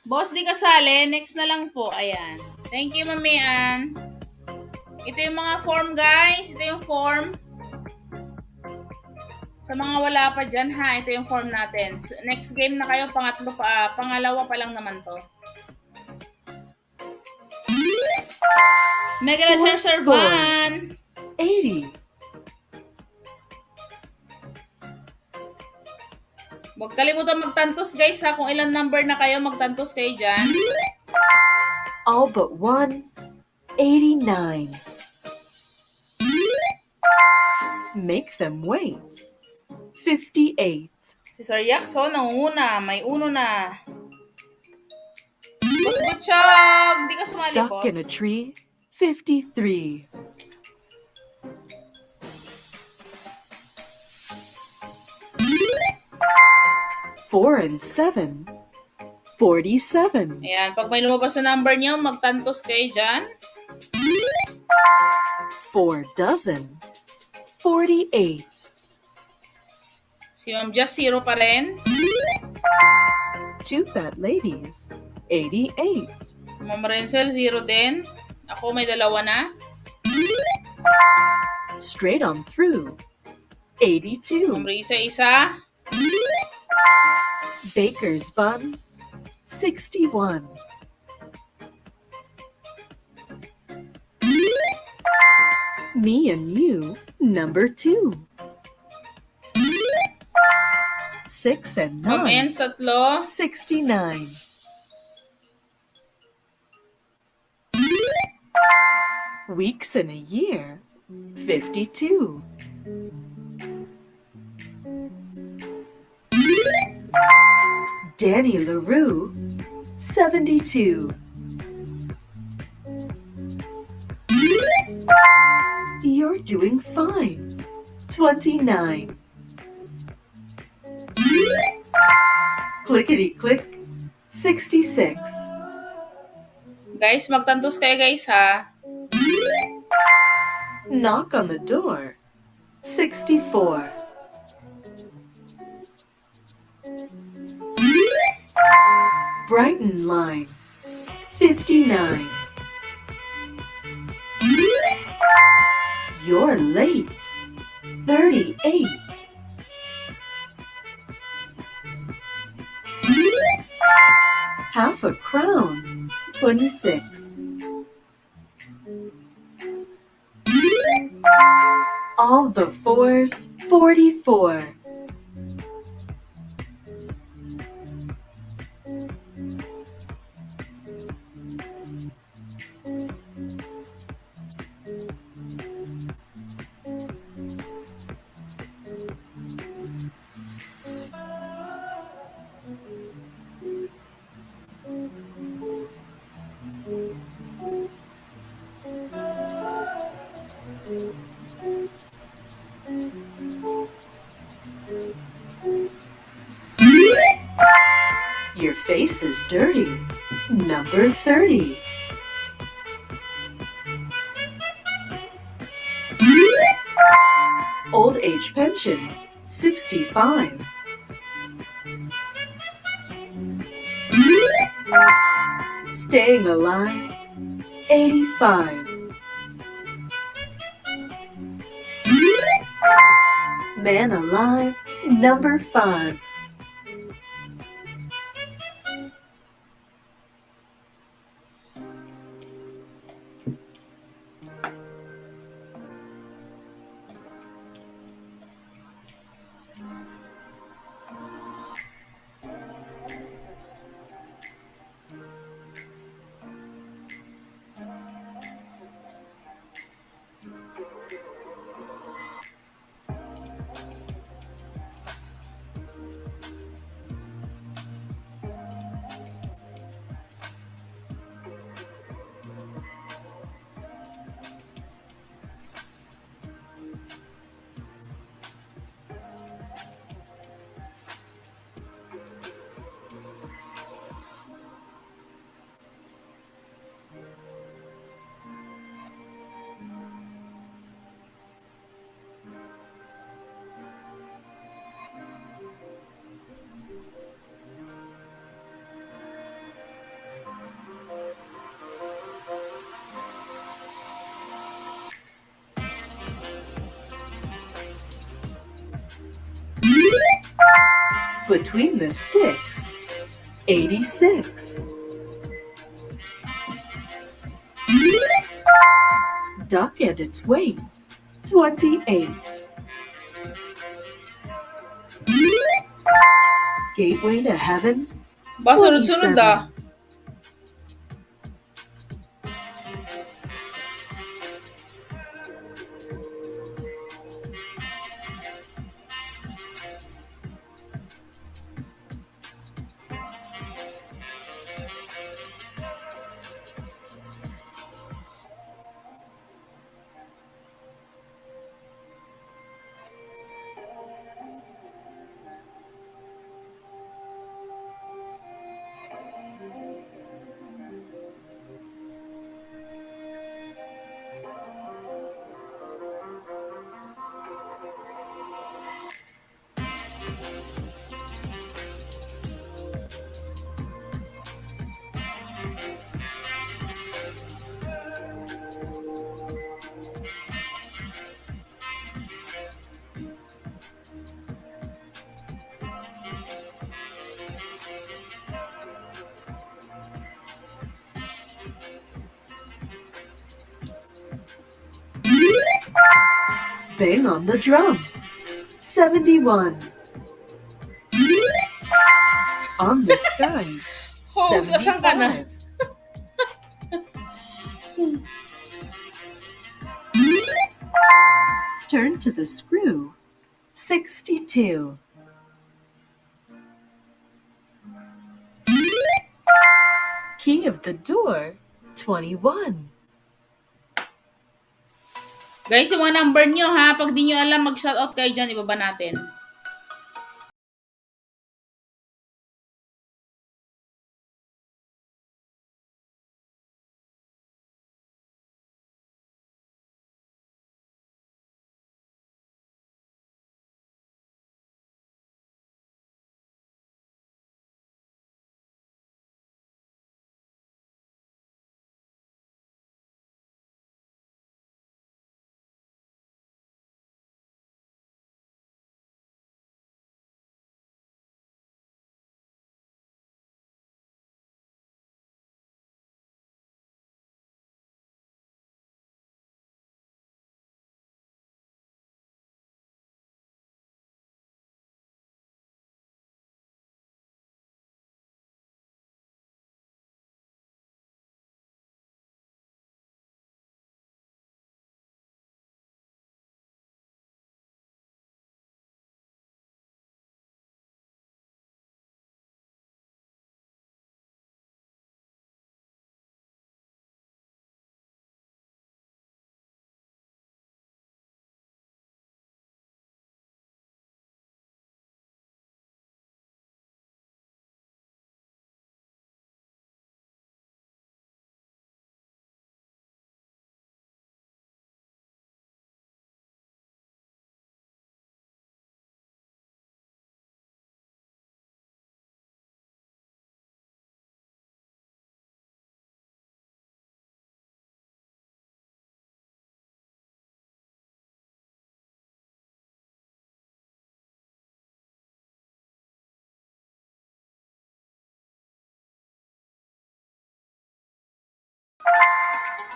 Boss, di kasali. Next na lang po. Ayan. Thank you, Ma'am Mian. Ito yung mga form, guys. Ito yung form. Sa mga wala pa dyan, ha. Ito yung form natin. So, next game na kayo. Pangalawa pa lang naman to. Mega Legend Sir Van. 80. Huwag kalimutan magtantos, guys, ha. Kung ilang number na kayo, magtantos kayo dyan. All but one. 89. Make them wait. 58. Si Sir Yakso, nangunguna. May uno na. Boss Butchog! Di ka sumali, Stuck boss. in a tree. 53. Four and 7. 47. Ayan, pag may lumabas na number niyo, magtantos kayo dyan. 4 dozen. 48. Si Ma'am Just zero pa rin. Two fat ladies. 88. Ma'am Renzel, zero din. Ako may dalawa na. Straight on through. 82. Ma'am Risa, isa. Baker's bun. 61. Me and you, number 2. 6 and Ma'am 9. Ens, tatlo. 69. Weeks in a year. 52. Danny LaRue. 72. You're doing fine. 29. Clickety click. 66. Guys, magtantos kayo, guys, ha. Knock on the door. 64. Brighton line. 59. You're late. 38. Half a crown. 26. All the fours. 44. Your face is dirty. Number 30. Old age pension, 65. Staying alive, 85. Man alive, number 5. Between the sticks, 86. Duck and its weight, 28. Gateway to heaven, Ba, sunod-sunod 27. ah. Bang on the drum, 71. On the sky, Host, asan ka na? 75. Turn to the screw, 62. Key of the door, 21. Guys, yung mga number nyo ha. Pag di nyo alam, mag-shoutout kayo dyan. Ibaba natin.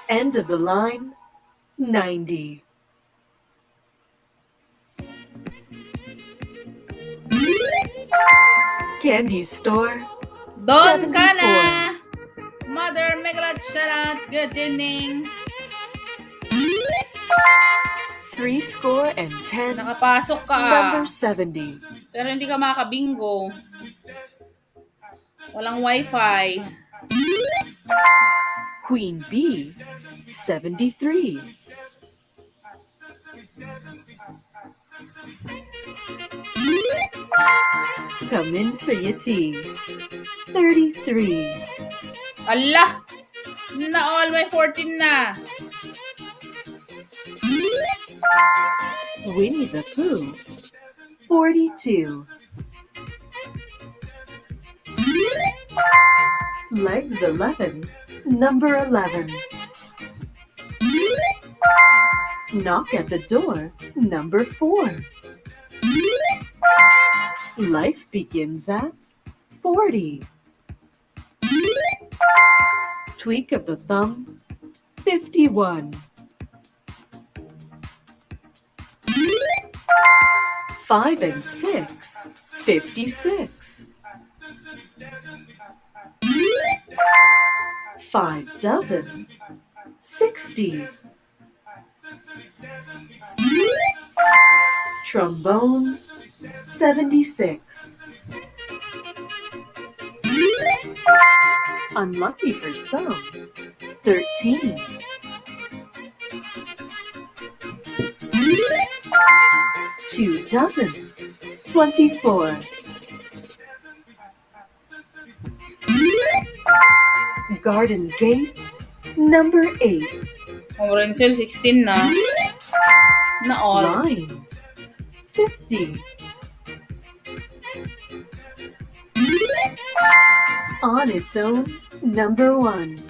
End of the line, 90. Candy store, Don ka 74. na! Mother Megalot, shout out. Good evening. 310. Nakapasok ka. Number 70. Pero hindi ka makakabingo. Walang wifi. Queen bee, 73. Come in for your tea, 33. Ala! Na all, may 14 na. Winnie the Pooh, 42. Legs 11, number 11. Knock at the door, number 4. Life begins at 40. Tweak of the thumb, 51. 5 and 6, 56. 5 dozen, 60. Trombones, 76. Unlucky for some, 13. Two dozen, 24. Garden gate, number 8. Orange 16 na. Na all. Line, 50. On its own, number 1.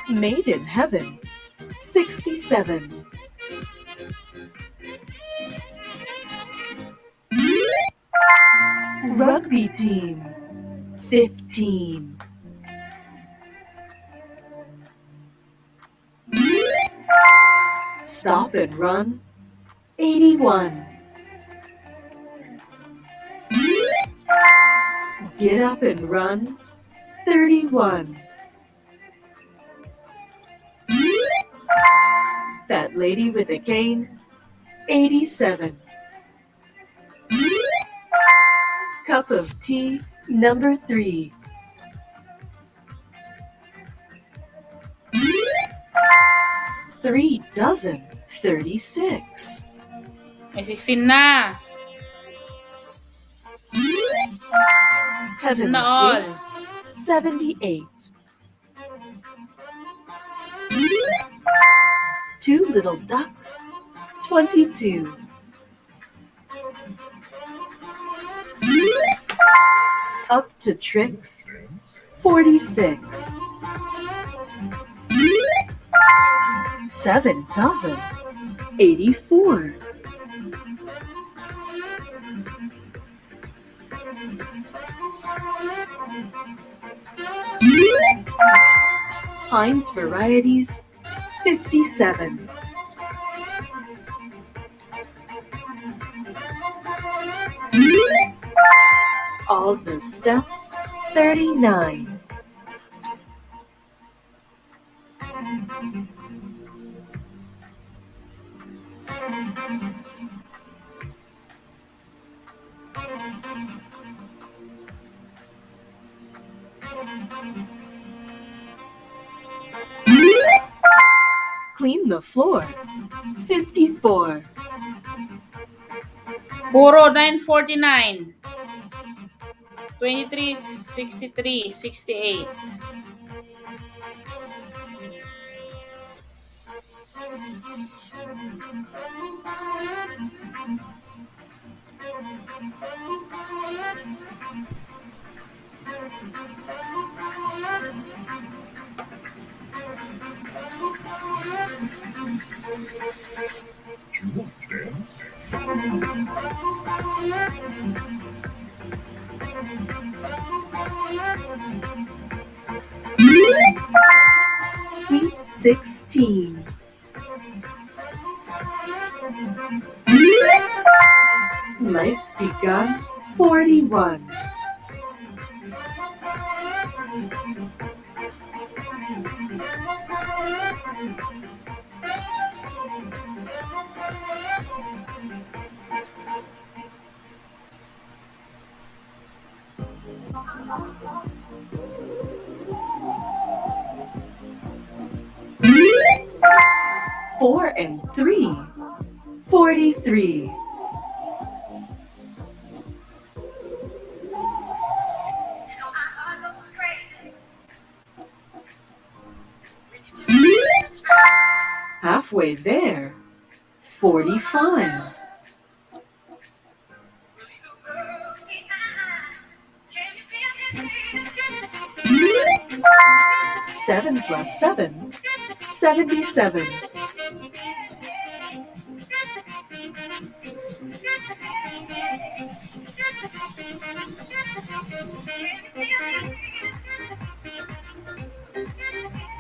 Made in heaven, 67. Rugby team, 15. Stop and run, 81. Get up and run, 31. Fat lady with a cane, 87. Cup of tea, number 3. Three dozen, 36. May 16 na. Heaven's Na all. Gate, 78. Two little ducks, 22. Up to tricks, 46. 7 dozen, 84. Heinz varieties, 57. All the steps, 39. Clean the floor, 54. Puro 949. 23, 63, 68. Sweet 16. Life's begun 41. Four and 3. 43. Halfway there. 45. 7 plus 7. 77.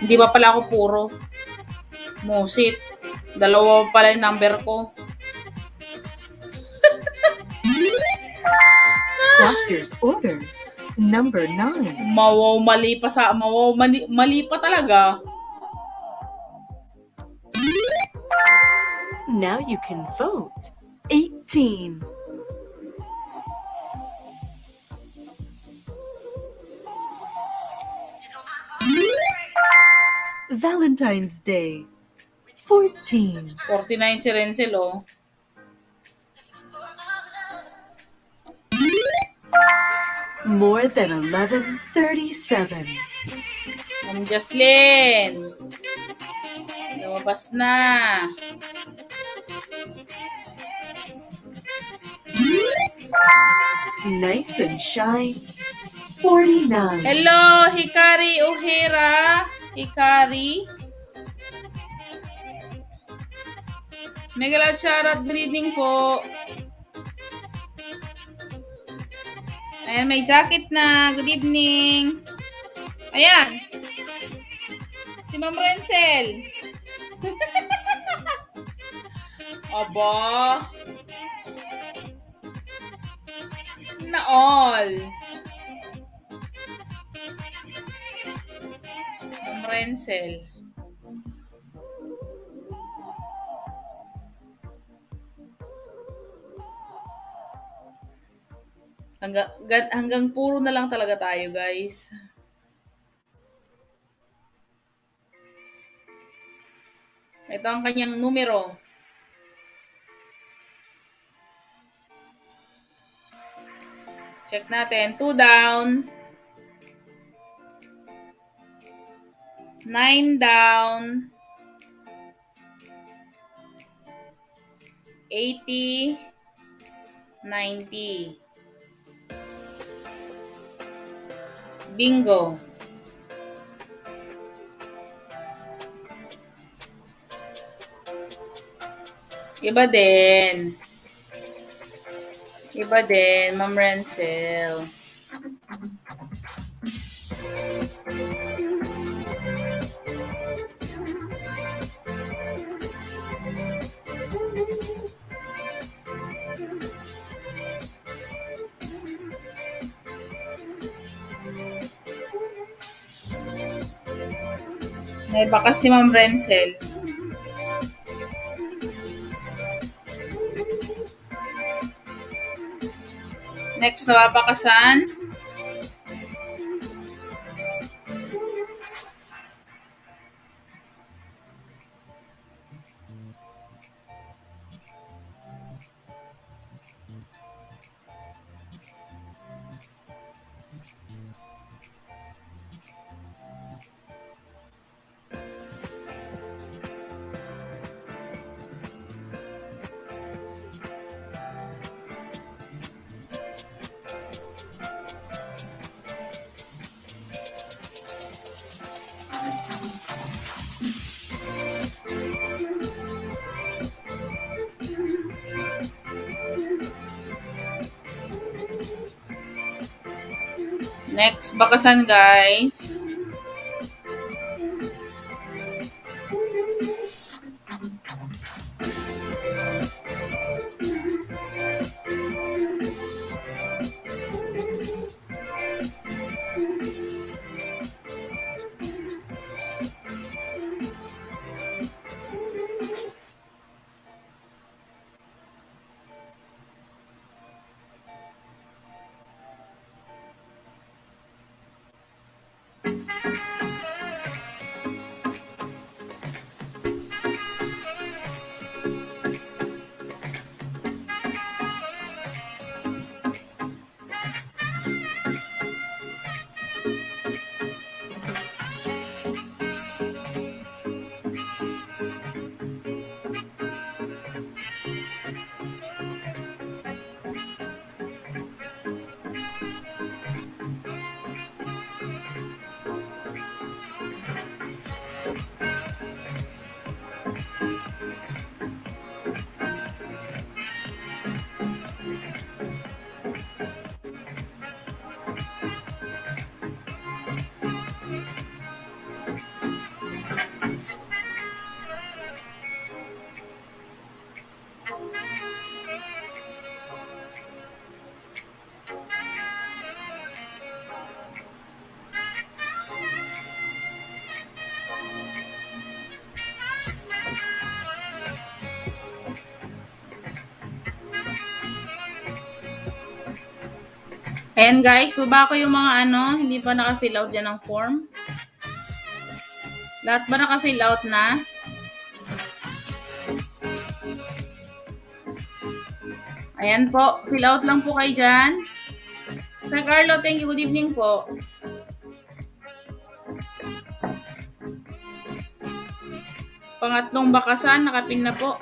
Hindi ba pala ako puro? Musit. Dalawa pa pala yung number ko. Doctor's orders. Number 9. Mali pa talaga. Now you can vote. 18. Valentine's Day. 14. 49 si Renzel, oh. More than 11. 37. Ma'am Jocelyn. Lumabas na. Nice and shy. 49. Hello, Hikari O'Hara. Hikari. Mega shoutout. Good evening po. Ayan, may jacket na. Good evening. Ayan. Si Ma'am Renzel. Aba. Na all. Ma'am Renzel. Hanggang puro na lang talaga tayo, guys. Ito ang kanyang numero. Check natin. 2 down. 9 down. 80. 90. Bingo. Iba din. Iba din, Ma'am Renzel. May baka si Ma'am Renzel. Next na babakasan. Next bakasan, guys. Ayan guys, baba ko yung mga hindi pa naka-fill out dyan ng form. Lahat ba naka-fill out na? Ayan po, fill out lang po kayo dyan. Sir Carlo, thank you. Good evening po. Pangatlong bakasan, nakapin na po.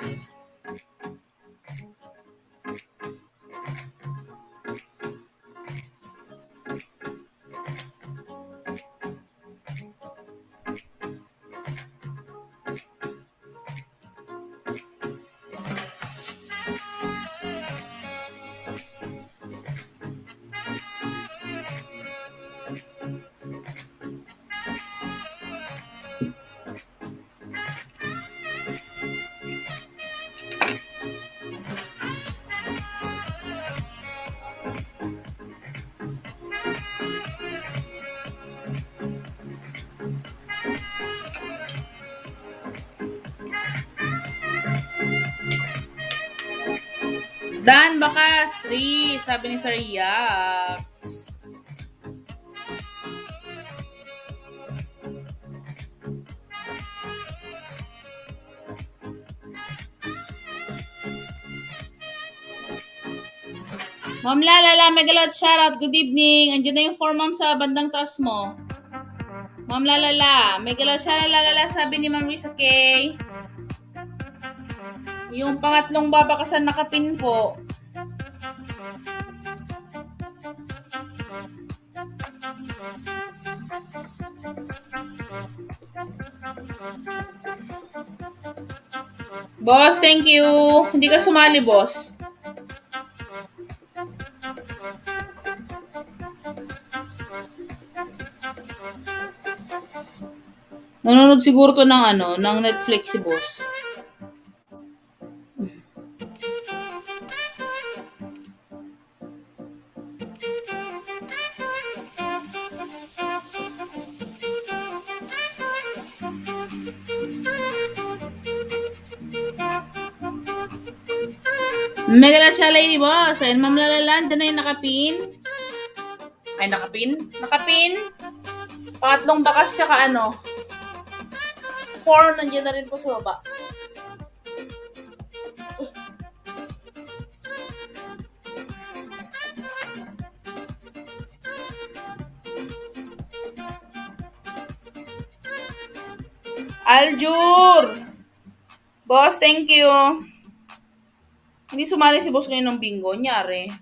Dan Bakas, 3, sabi ni Sir Yax. Ma'am Lalala, megalot shoutout. Good evening. Andiyan na yung form, ma'am, sa bandang taas mo. Ma'am Lalala, megalot shoutout, Lalala, sabi ni Ma'am Risa Kay. Yung pangatlong babakasan nakapin po. Boss, thank you. Hindi ka sumali, boss. Nanonood siguro to ng Netflix si boss. Megala siya lady boss. Ayun, Ma'am Lalalan, dyan na yung nakapin. Ay, nakapin? Nakapin. Pangatlong bakas siya 4, nandiyan na rin po sa baba. Aljur! Boss, thank you. Hindi sumali si boss ngayon ng bingo. Nyari.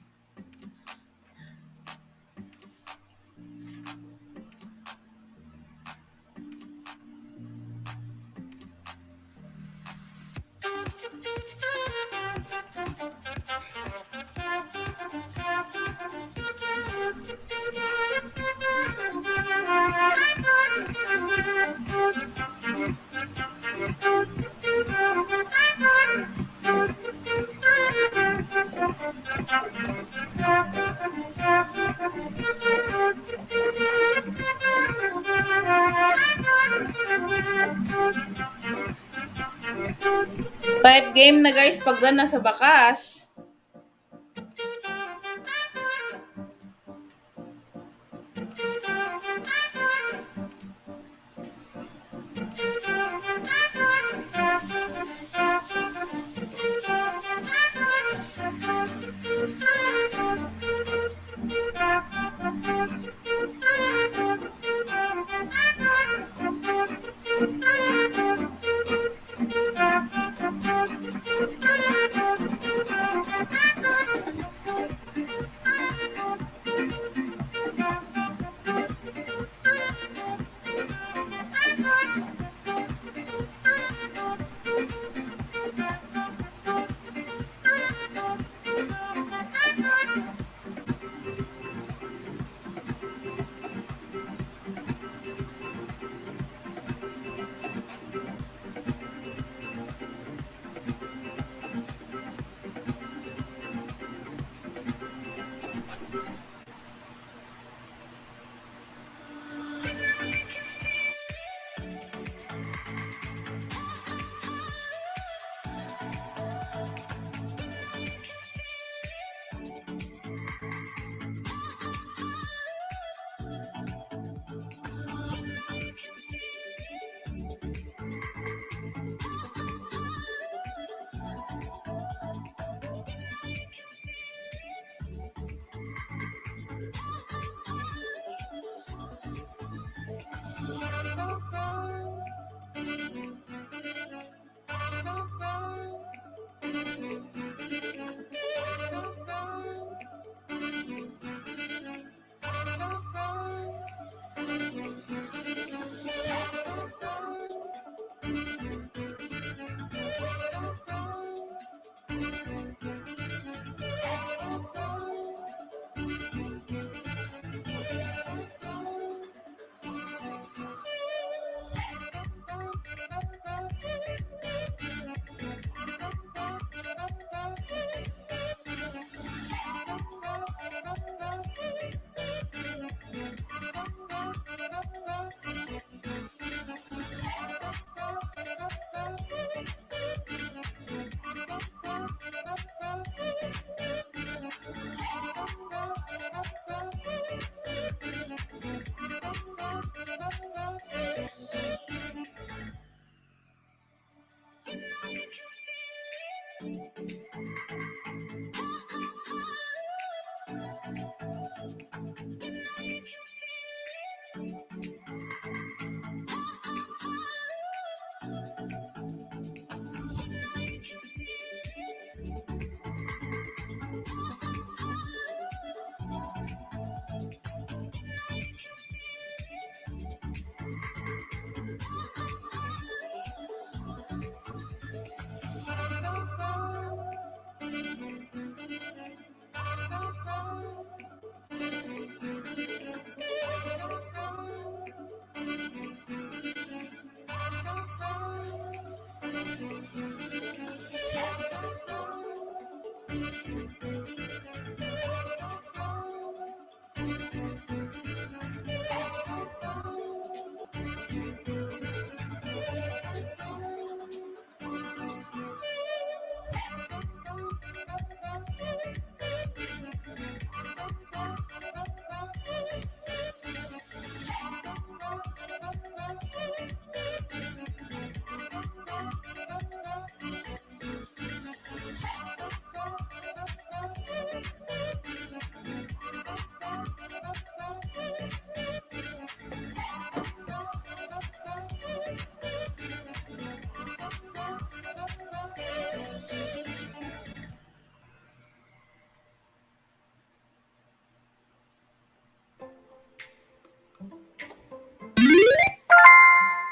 Five game na guys pag nasa bakas.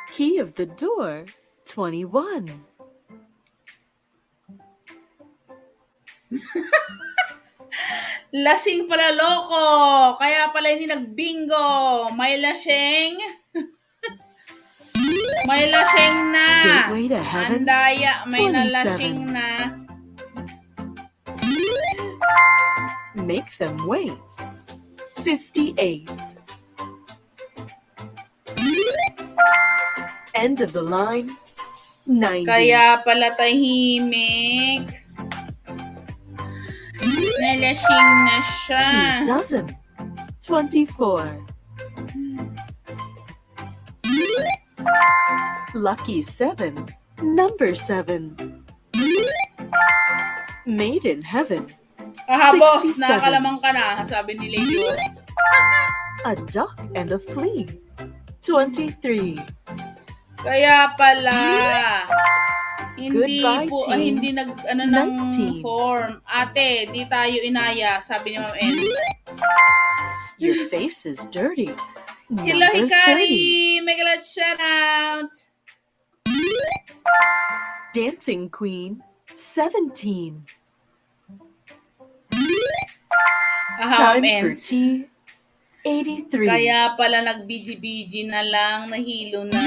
Key of the door, 21. Lasing pala loko. Kaya pala hindi nagbingo. May lasing. May lasing na. Gateway to heaven, Andaya, may 27. nalasing na. Make them wait, 58. End of the line, 90. Kaya pala tahimik. Nalasing na siya. 2 dozen, 24. Lucky 7, number 7. Made in heaven, Aha, boss, 67. nakakalamang ka na, sabi ni Lady Boss. A duck and a flea, 23. Kaya pala, hindi Goodbye, po, teens. hindi ng 19. form. Ate, di tayo inaya, sabi ni Ma'am Enz. Your face is dirty, Hello, number 30. Hikari! Mega lot shoutout! Dancing Queen, 17. Aha, Time Ma'am for Enz. tea, 83. Kaya pala nag-BG-BG na lang, nahilo na.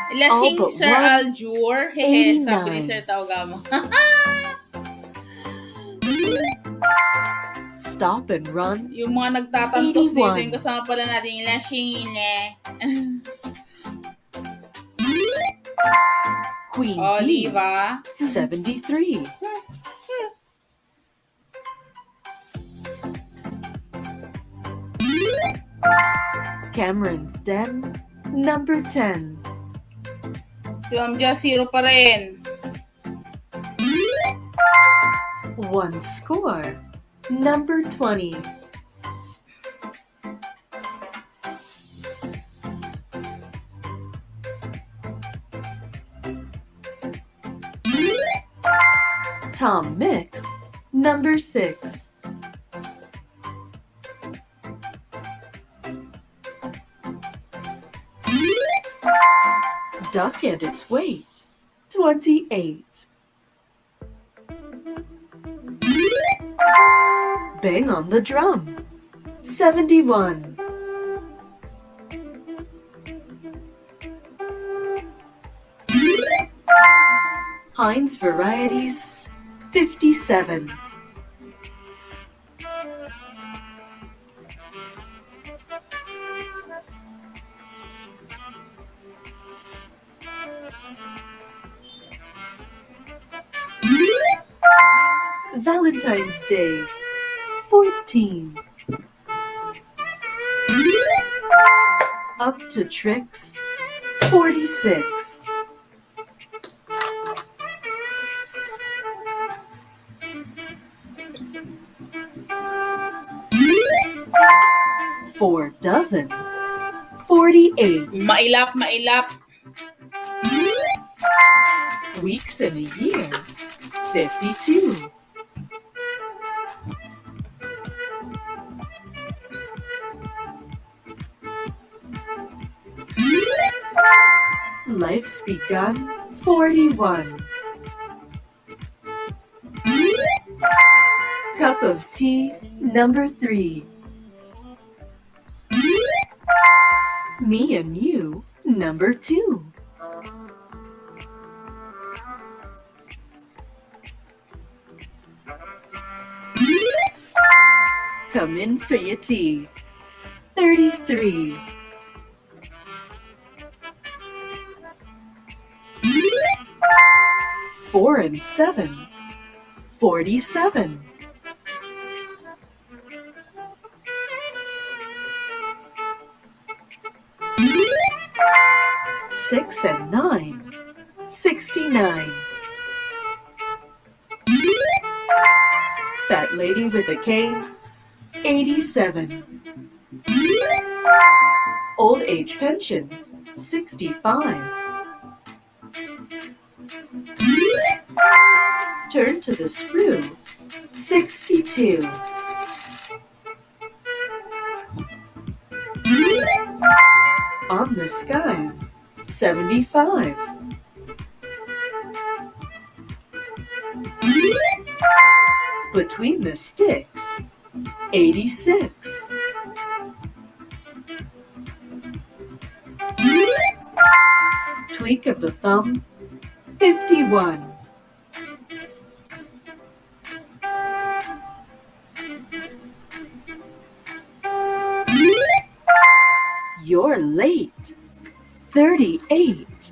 All Lasing but Sir one, Aljur. Hehe, sabi ni 89. Sir Taogamo. Stop and run, Yung mga nagtatantos dito, 81. yung kasama pala natin, yung lasing Queen O, Bee, diba? 73. Cameron's Den, number 10. Si Ma'am Jia, 0 pa rin. One score, number 20. Tom Mix, number 6. Duck and its weight, 28. Bang on the drum, 71. Heinz Varieties, 57. Valentine's Day, 14. Up to tricks, 46. 4 dozen. 48. Mailap, mailap. Weeks in a year. 52. Life's begun. 41. Cup of tea. Number 3. Me and you. Number 2. Come in for your tea. 33. Four and 7. 47. Six and 9. 69. Fat lady with a cane. 87. Old age pension. 65. Turn to the screw. 62. On the sky. 75. Between the sticks. 86. Tweak of the thumb. 51. You're late. 38.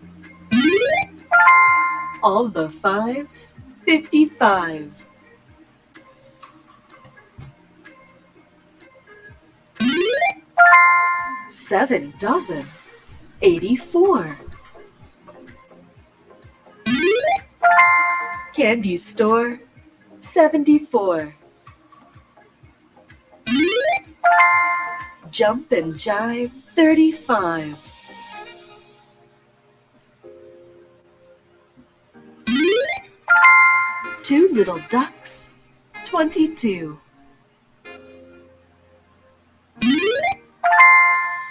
All the 5s. 55. 7 dozen. 84. Candy store. 74. Jump and jive. 35. Two little ducks. 22.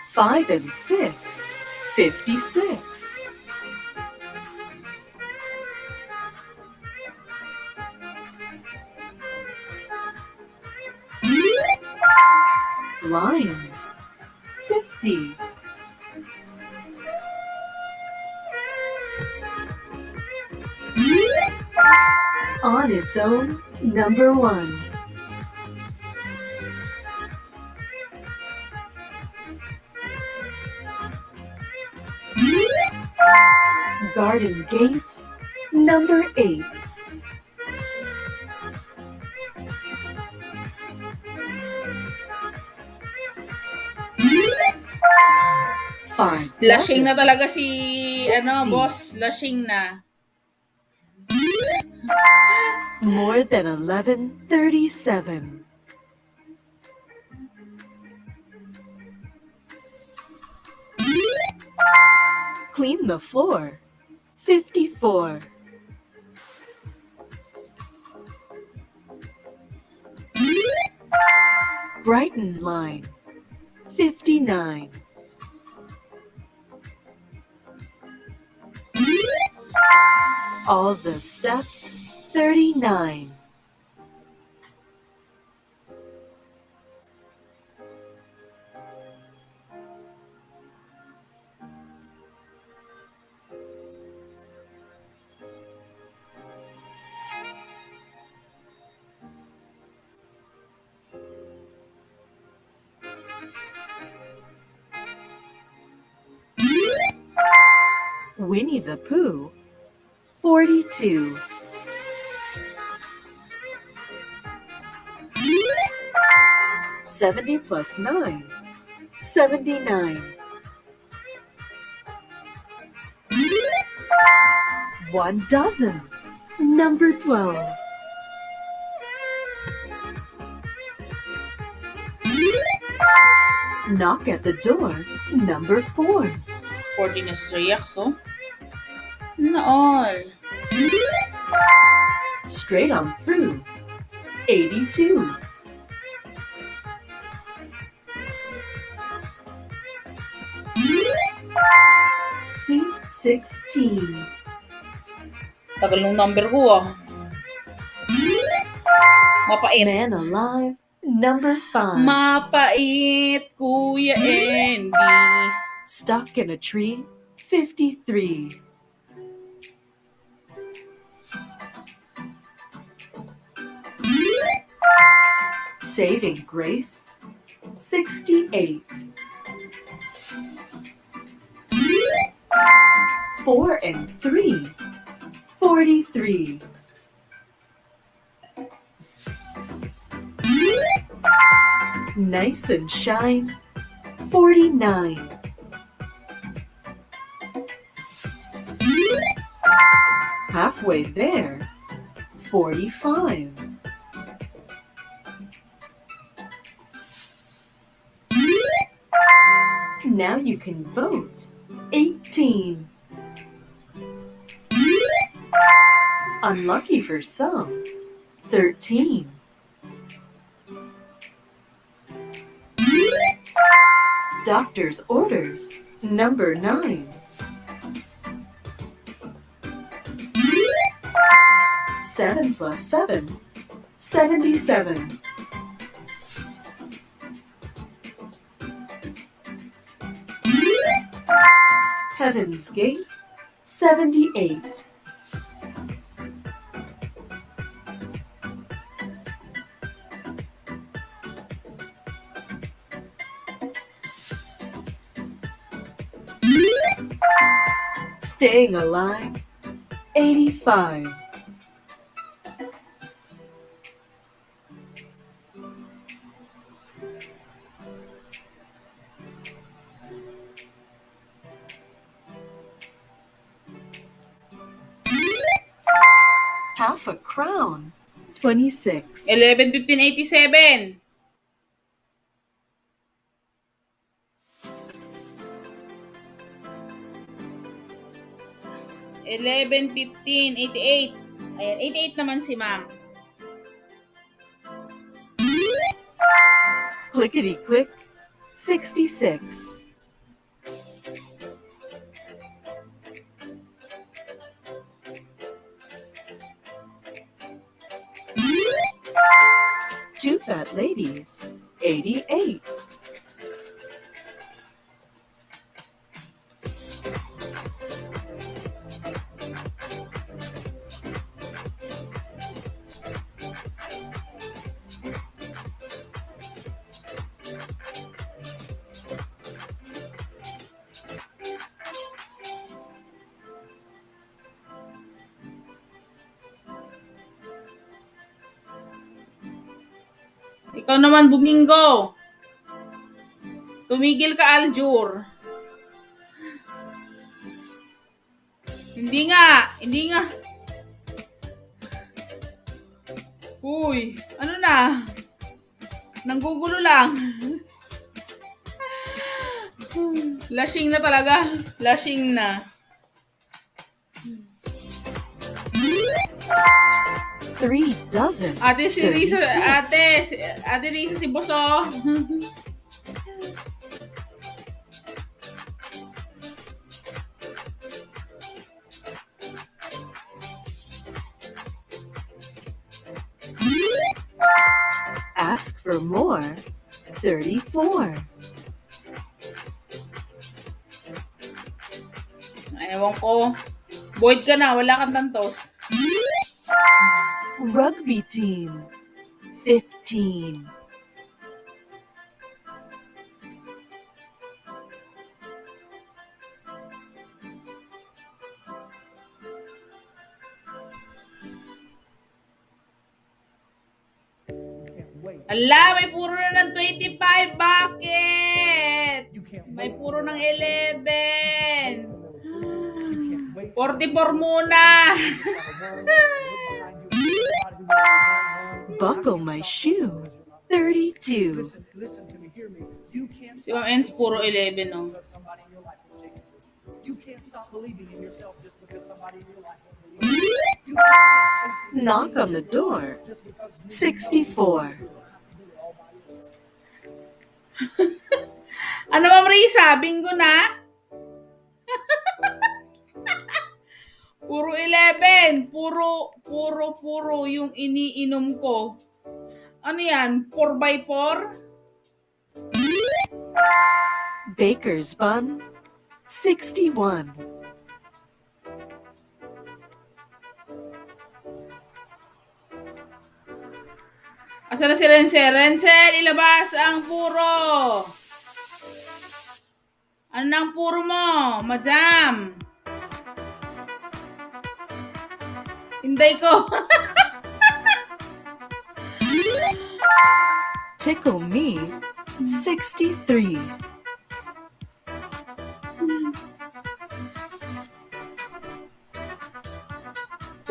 5 and 6. 56. Blind. 50. On its own. Number 1. Garden gate. Number 8. Five Lashing na dozen. talaga si, 60. boss. Lashing na. More than 11. 37. Clean the floor. 54. Brighton line. 59. All the steps. 39. Winnie the Pooh. 42. Seventy plus 9. 79. 1 dozen. Number 12. Knock at the door. Number 4. 40 na sa Yakso. Naol. Straight on through. 82. Sweet 16. Tagal nung number ko ah. Mapait. Man alive. Number 5. Mapait, Kuya Andy. Stuck in a tree. 53. Saving grace. 68. 4 and 3. 43. Nice and shine. 49. Halfway there. 45. Now you can vote. 18. Unlucky for some. 13. Doctor's orders. Number 9. 7 plus 7. 77. Heaven's Gate. 78. Staying alive. 85. Half a crown. 26. 11, 15, 87. Eleven, 15, 88. Ayan, 88 naman si ma'am. Clickety click. 66. Two fat ladies. 88. Ikaw naman, Bumingo. Tumigil ka, Aljur. Hindi nga. Uy, ano na? Nanggugulo lang. Lashing na talaga. Lashing na. 3 dozen. Ate si Risa, 36. ate Risa si Boso. Ask for more. 34. Ewan ko. Void ka na, wala kang tantos. Rugby team. 15. Ala, may puro na ng 25. Bakit? May puro ng 11. 44 muna. Buckle my shoe. 32. Listen to me. hear me. You can't Si Ma'am Ens, puro 11, no? because somebody in your life is chasing you. You can't stop believing in yourself just because somebody in your life won't believe in you. You can't stop chasing Knock on the door. just because 64. Ano, Ma'am Risa? Bingo na? Puro 11. Puro yung iniinom ko. Ano yan? 4x4? Baker's bun. 61. Asa na si Rensel? Rensel, ilabas ang puro. Ano nang puro mo, madam? Inday ko. Tickle me. 63.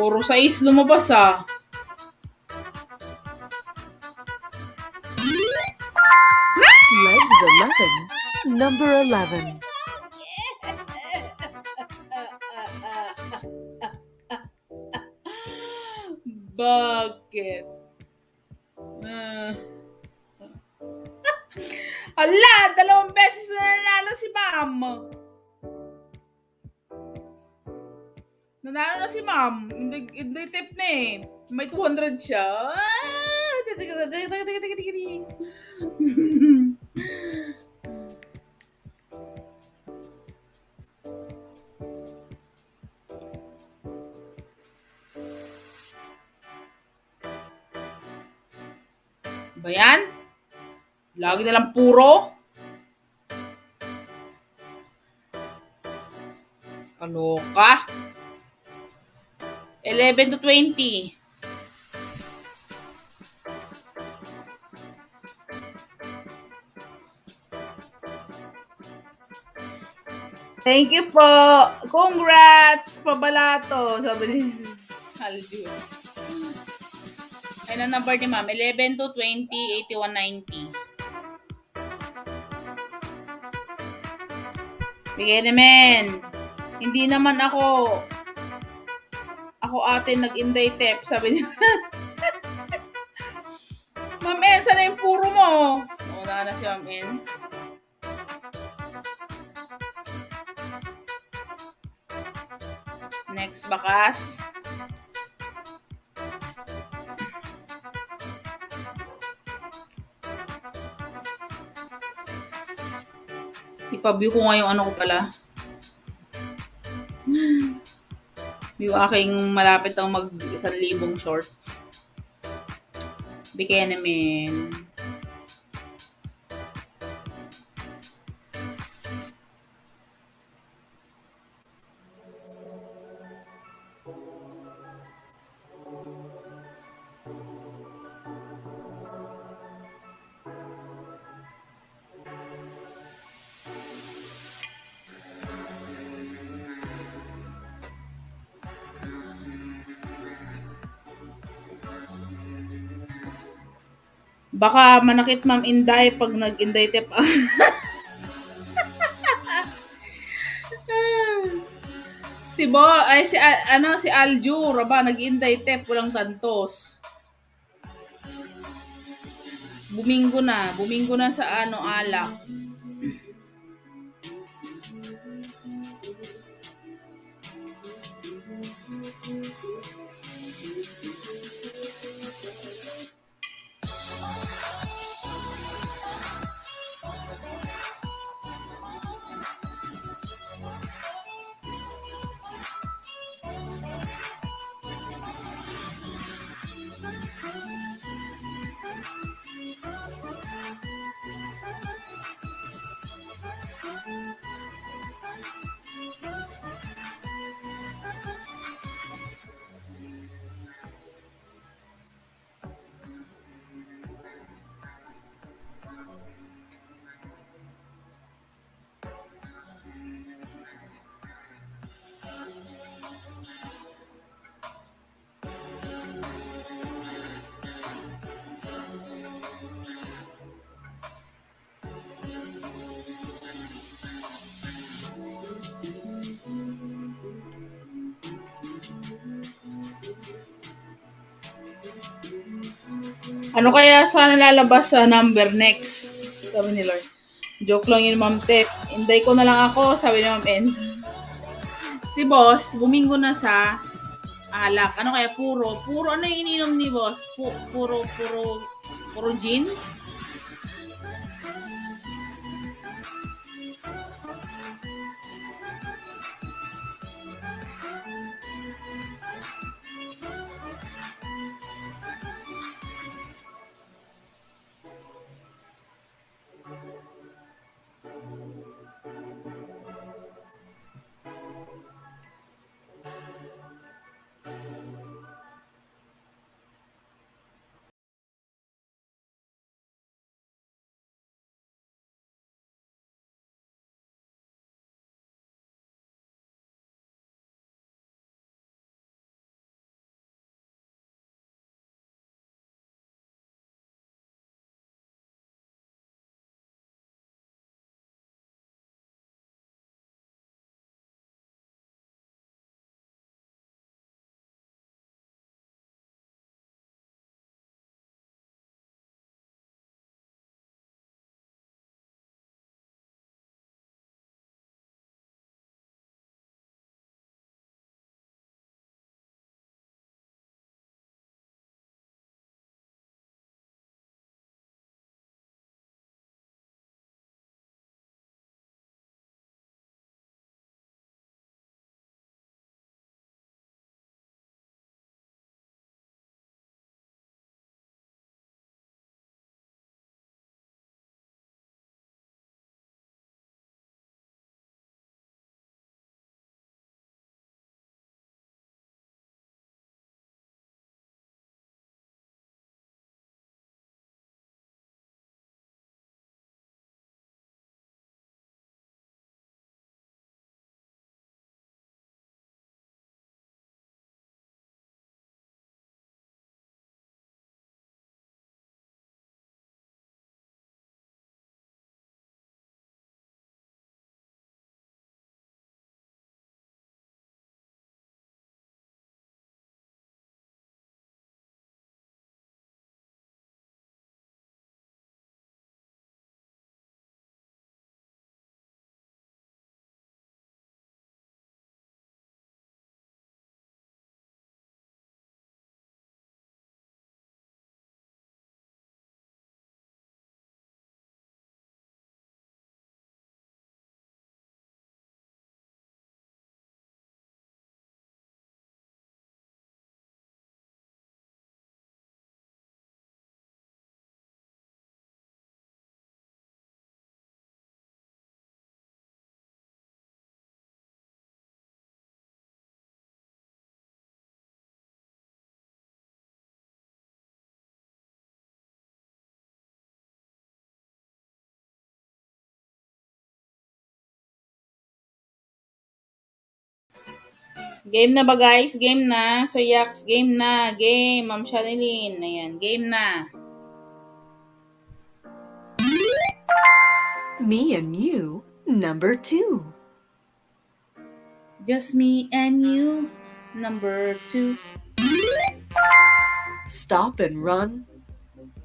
Puro 6 lumabas ah. Legs 11. Number 11. Bakit? Hala, 2 beses na nanalo si ma'am. Nanalo na si ma'am. Hindi tip na eh. May 200 siya. Ba yan? Lagi na lang puro. Kaloka. 11 to 20. Thank you po. Congrats, pabalato. Sabi ni Alju. Ay, ang number ni ma'am. 11 to 20, 81, 90. Bigay naman. Hindi naman ako ate nag-inday tep. Sabi niya. Ma'am Ens, ano yung puro mo? Wala na si Ma'am Ens. Next bakas. Ipa-view ko nga yung ano ko pala. Yung aking malapit ang mag 1,000 shorts. Bigyan namin. Baka manakit Ma'am Inday pag nag-Inday tip. Si Alju, raba nag-Inday tip, walang tantos. Buminggo na sa alak. Ano kaya sana lalabas sa number next? Sabi ni Lord. Joke lang yun, Ma'am Tep. Inday ko na lang ako, sabi ni Ma'am Enz. Si Boss, buminggo na sa alak. Ano kaya? Puro. Puro ano yung ininom ni Boss? Puro gin? Game na ba guys? Game na. So Yax, game na. Game. Ma'am Shanilyn. Ayan, game na. Me and you, number 2. Just me and you. Number 2. Stop and run,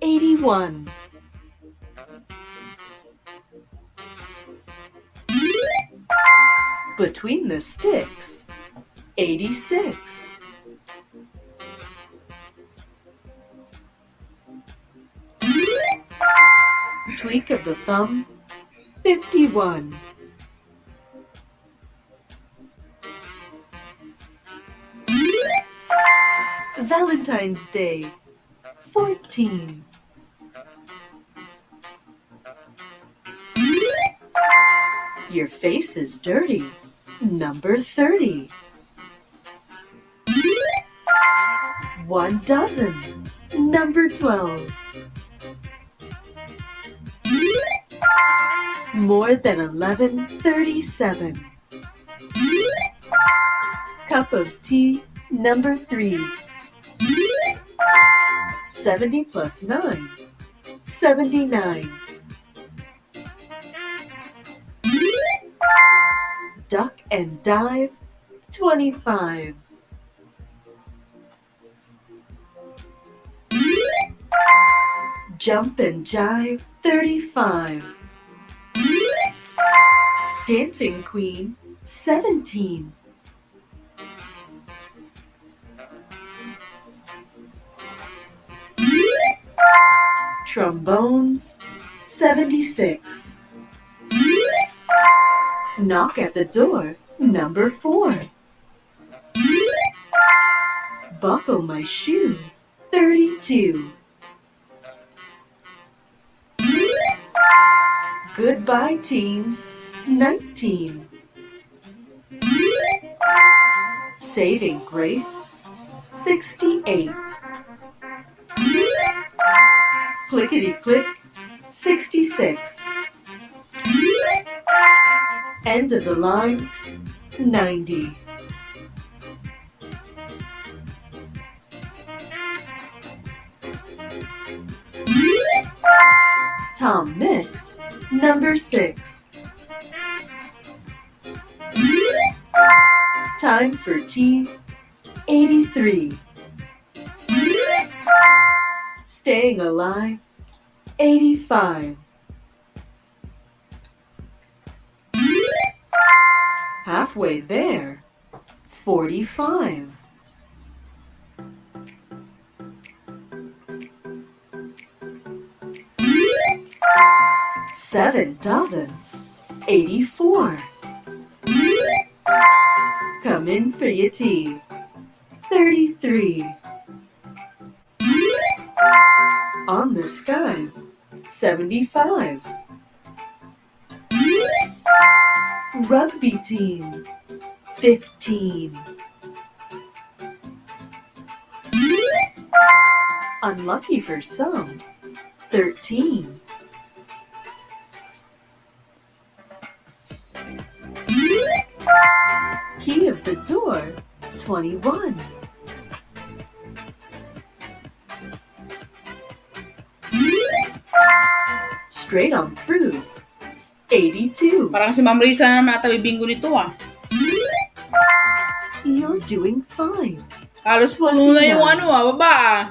81. Between the sticks, 86. Tweak of the thumb, 51. Valentine's Day, 14. Your face is dirty, number 30. 1 dozen, number 12. More than 11:37. Cup of tea, number 3. 70 plus 9, 79. Duck and dive, 25. Jump and jive, 35. Dancing queen, 17. Trombones, 76. Knock at the door, number 4. Buckle my shoe, 32. Goodbye, teens, 19. Saving grace, 68. Clickety-click, 66. End of the line, 90. Tom Mix, number 6. Time for tea, 83. Staying alive, 85. Halfway there, 45. Seven dozen, 84. Come in for your tea, 33. On the sky, 75. Rugby team, 15. Unlucky for some, 13. Key of the door, 21. Straight on through, 82. Parang si Ma'am Risa na natabi bingo nito ah. You're doing fine. Halos puno na yung baba ah.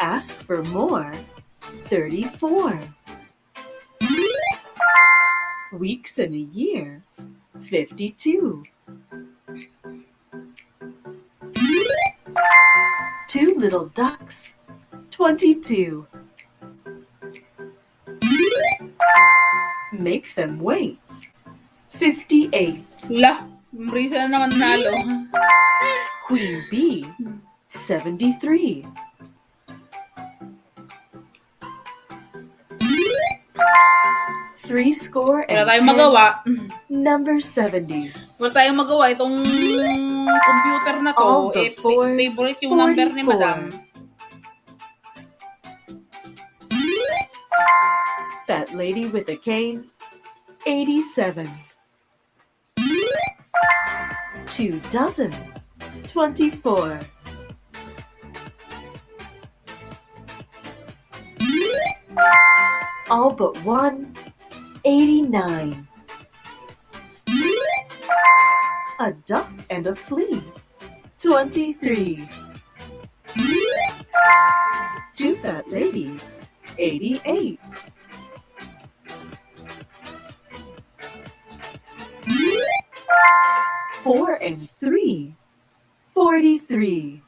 Ask for more, 34. Weeks in a year, 52. Two little ducks, 22. Make them wait, 58. Wala, Ma'am Risa na naman nalo. Queen bee, 73. Three score and Wala tayong 10, magawa. number 70. Wala tayong magawa. Itong computer na All to, the fours, favorite yung number ni 44. Madam. That lady with the cane, 87. 2 dozen, 24. All but one, 89. A duck and a flea, 23. Two fat ladies, 88. Four and three, 43.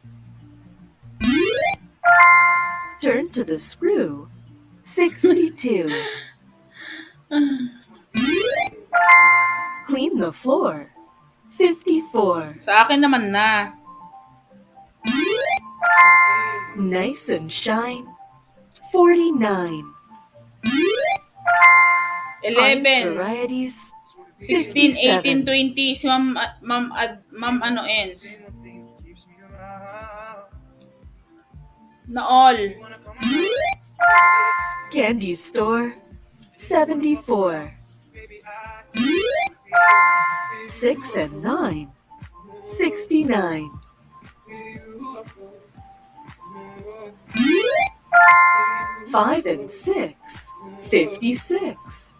Turn to the screw, 62. Clean the floor, 54. Sa akin naman na. Nice and shine, 49. 11, Varieties, 16, 18, 57. 20. Si Ma'am ano ends. Na all. Candy store, 74. 6 and 9, 69. 5 and 6, 56.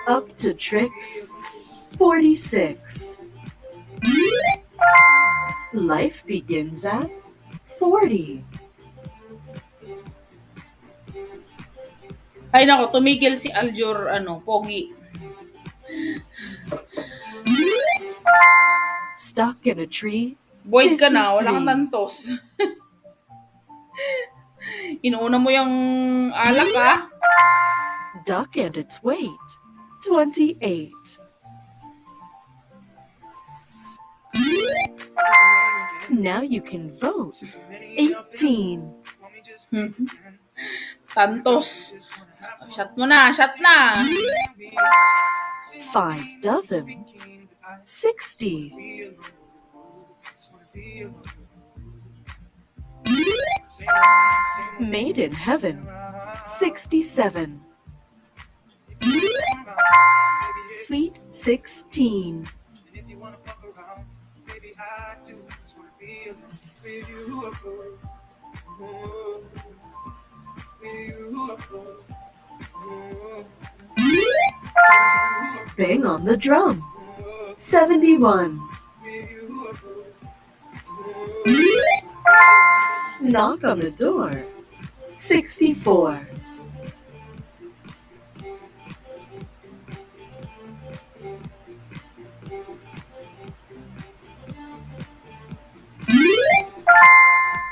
Up to tricks, 46. Life begins at 40. Ay nako, tumigil si Aljur, pogi. Stuck in a tree. Void ka na, wala kang 53. tantos. Inuuna mo yung alak, ah. Duck and its weight. 28. Now you can vote. 18. Tantos. Shot mo na, shot na. 5 dozen. 60. Made in heaven. 67. Sweet 16. If you wanna fuck around, maybe I do. Just wanna be alone with you, of course. With you, of course. Bang on the drum. 71. With you, of course. Knock on the door. 64.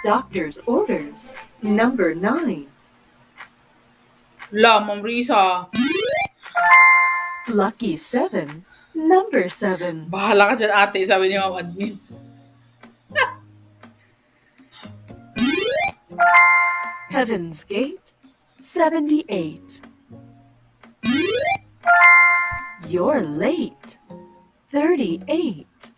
Doctor's orders. Number 9. La, Ma'am Risa. Lucky 7. Number 7. Bahala ka dyan, ate, sabi ni Ma'am Admin. Heaven's Gate. 78. You're late. 38.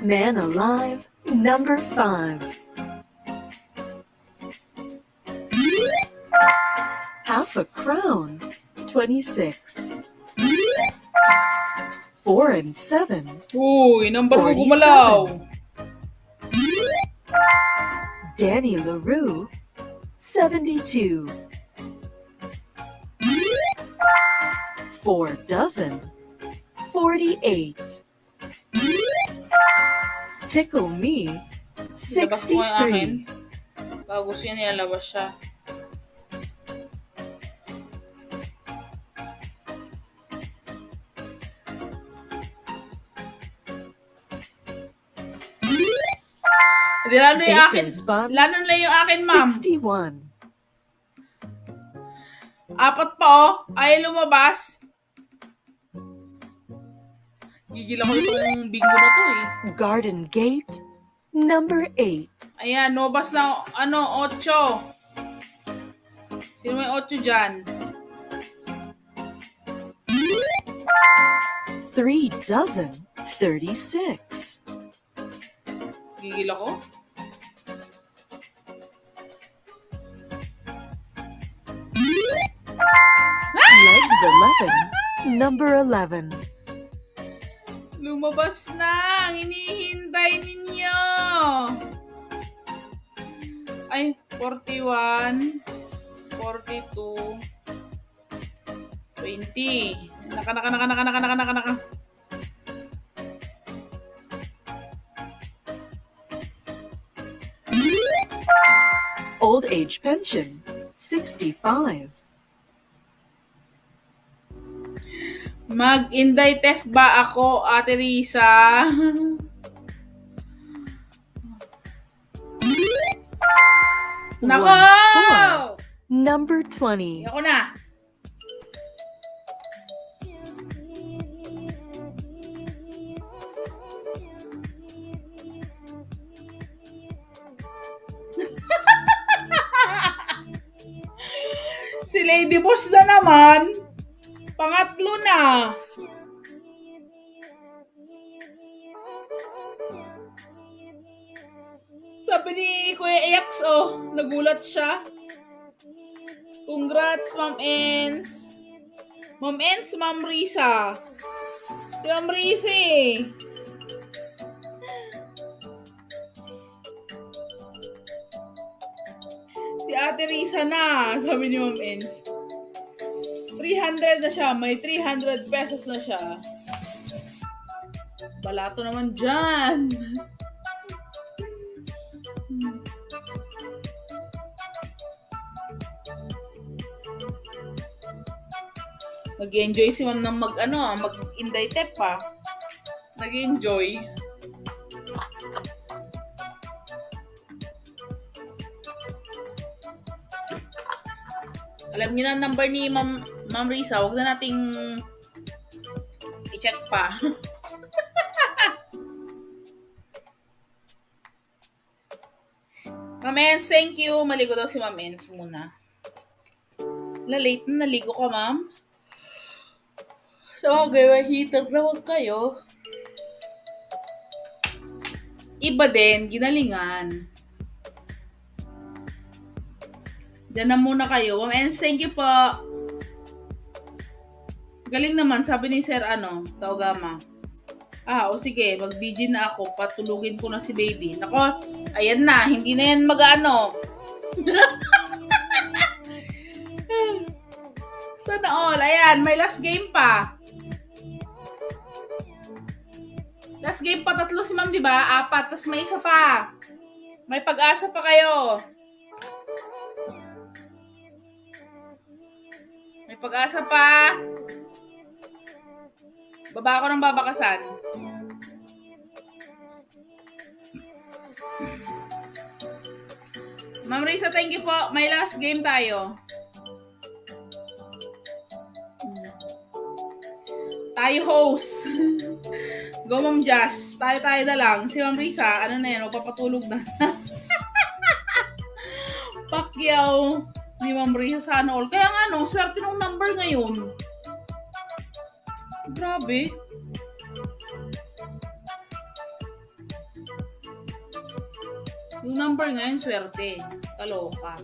Man alive. Number 5. Half a crown. 26. 4 and 7. Uy, number mo gumalaw. Danny LaRue. 72. 4 dozen. 48. Tickle me. Ilabas ko yung akin. 63. Bago gusto niya nilalabas siya. Hindi, lalo yung akin. Baker's bun. Lalo na yung akin, ma'am. 61. 4 pa, oh. Ayaw lumabas. Gigil ako itong bingo na to, eh. Garden Gate. Number 8. Ayan, nobas na, 8. Sino may 8 dyan? 3 dozen. 36. Gigil ako. Legs 11. Number 11. Lumabas na ang hinihintay ninyo. Ay, 41, 42, 20. Naka. Old age pension. 65. Mag-Inday Tef ba ako, Ate Risa? Nako! One score. Number 20. Ako na. Si Lady Boss na naman. Pangatlo na. Sabi ni Kuya X, nagulat siya. Congrats, Ma'am Ens. Ma'am Ens, Ma'am Risa. Si Ma'am Risa eh. Si Ate Risa na, sabi ni Ma'am Ens. 300 na siya, may 300 pesos na siya. Balato naman dyan. Mag-enjoy si ma'am ng mag-inday tep pa. Nag-enjoy. Alam niyo na ang number ni Ma'am Risa, huwag na nating i-check pa. Ma'am Ens, thank you. Maligo daw si Ma'am Ens muna. Late na naligo ka, ma'am. So, okay, may heater na huwag kayo. Iba din, ginalingan. Diyan na muna kayo. Ma'am Ens, thank you po. Galing naman, sabi ni Sir Taogama. O sige, mag-BG na ako. Patulugin ko na si baby. Nako, ayan na. Hindi na yan Sana all. Ayan, may last game pa. Last game pa, 3 si ma'am, di ba? 4, tas may isa pa. May pag-asa pa kayo. May pag-asa pa. Baba ako ng babakasan. Ma'am Risa, thank you po. May last game tayo. Tayo host. Go Ma'am Jazz. Tayo na lang. Si Ma'am Risa, na yan, magpapatulog na. Pacquiao ni Ma'am Risa sana all. Kaya nga swerte ng number ngayon. Grabe. Yung number ngayon, swerte. Kaloka.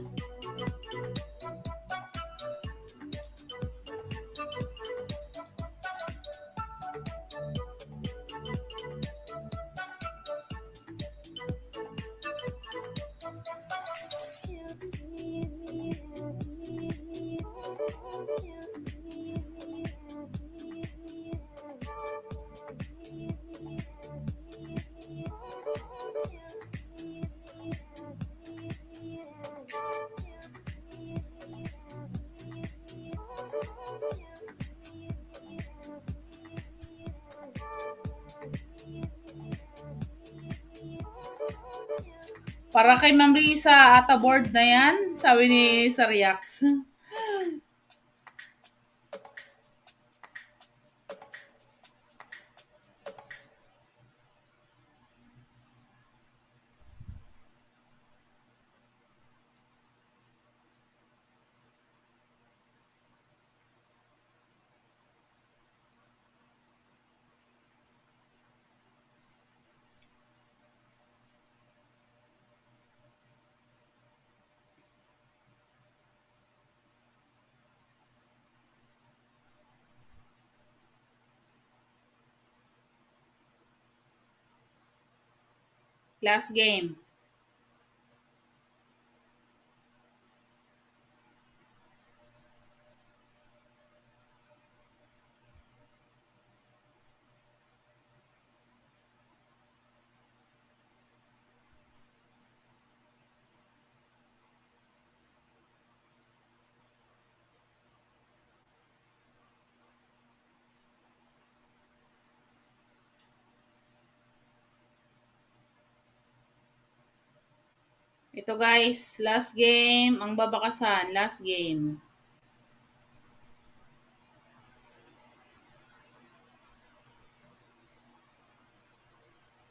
Para kay Ma'am Risa, at board na yan, sabi ni Sariax. Last game. Ito guys, last game. Ang babakasan, last game.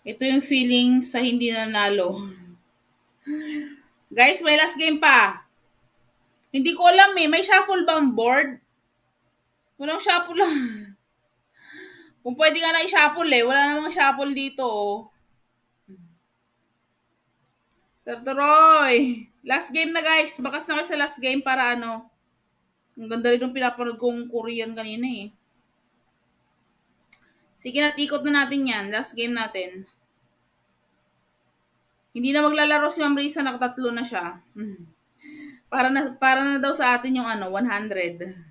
Ito yung feeling sa hindi nanalo. Guys, may last game pa. Hindi ko alam may shuffle ba ang board? Walang shuffle lang. Kung pwede nga na i-shuffle wala namang shuffle dito. Tertoroy! Last game na guys. Bakas na kayo sa last game para Ang ganda rin yung pinapanood kong Korean kanina Sige na, ikot na natin yan. Last game natin. Hindi na maglalaro si Ma'am Risa, nakatatlo na siya. Para na daw sa atin yung 100.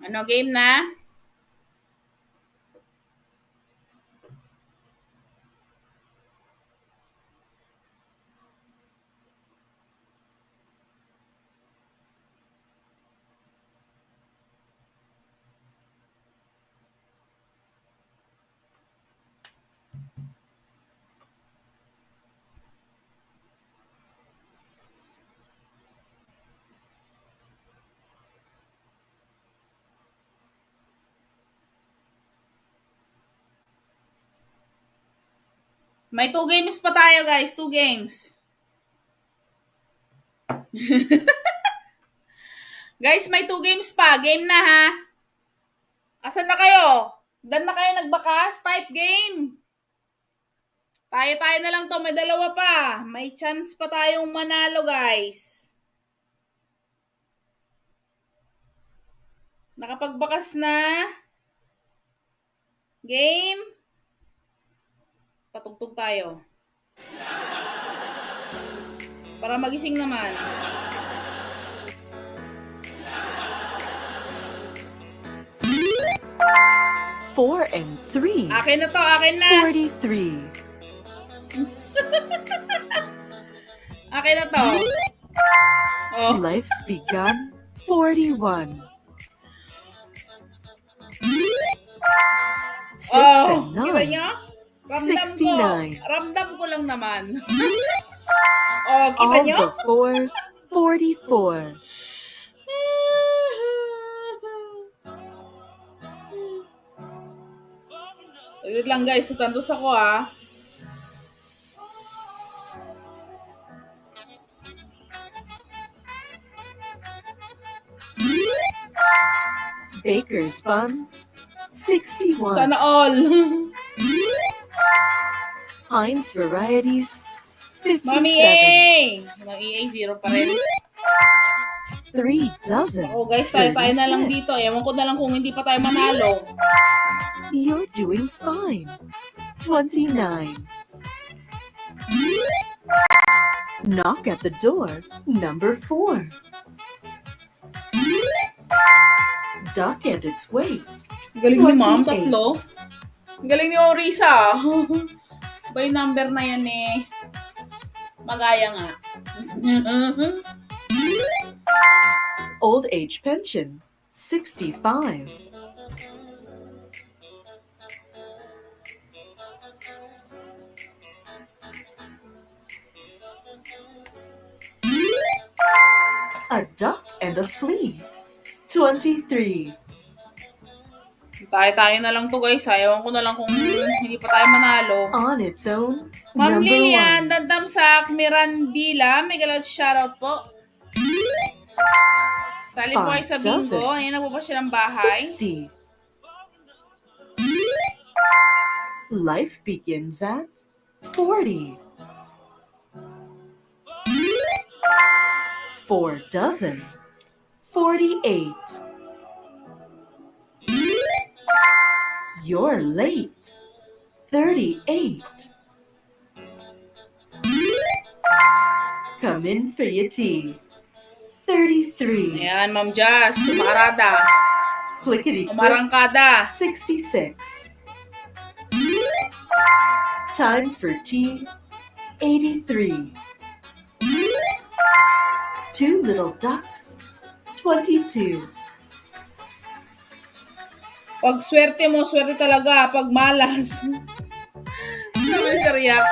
Ano, game na? May 2 games pa tayo, guys. 2 games. Guys, may 2 games pa. Game na, ha? Asan na kayo? Dan na kayo nagbakas? Type game. Tayo-tayo na lang to. May 2 pa. May chance pa tayong manalo, guys. Nakapagbakas na. Game. Patugtog tayo. Para magising naman. Four and 3. Akin na to, akin na. 43. Akin na to. Oh. Life's begun. 41. 6 and Kita 9. nyo? Ramdam 69. ko. Ramdam ko lang naman. Oh, kita All nyo? the fours. 44. Saglit lang, guys. Tutandos ako, ah. Baker's bun. 61. Sana all. Heinz varieties. 57. Mami A! Mami A, 0 pa rin. 3 dozen. Oh, guys, tayo na lang 36. dito. Ewan ko na lang kung hindi pa tayo manalo. You're doing fine. 29. Knock at the door. Number 4. Duck and its weight. Galing ni Ma'am, 28. 3. Galing ni Orisa. Ba yung number na yan eh. Magaya nga. Old age pension. 65. A duck and a flea. 23. Tayo na lang to, guys. Ewan ko na lang kung hindi pa tayo manalo. On its own. Ma'am Number Lilian, 1. Dandamsak, Mirandila, may galot shoutout po. Sali po kayo sa bingo. Ayan, nagpo siya ng bahay. 60. Life begins at 40. 4 dozen. 48. You're late. 38. Come in for your tea. 33. Ayan, Ma'am Jazz, umarada. Clickety click. Umarangkada. 66. Time for tea. 83. 2 little ducks. 22. Pag swerte mo, swerte talaga. Pag malas. Sabi sa Reax.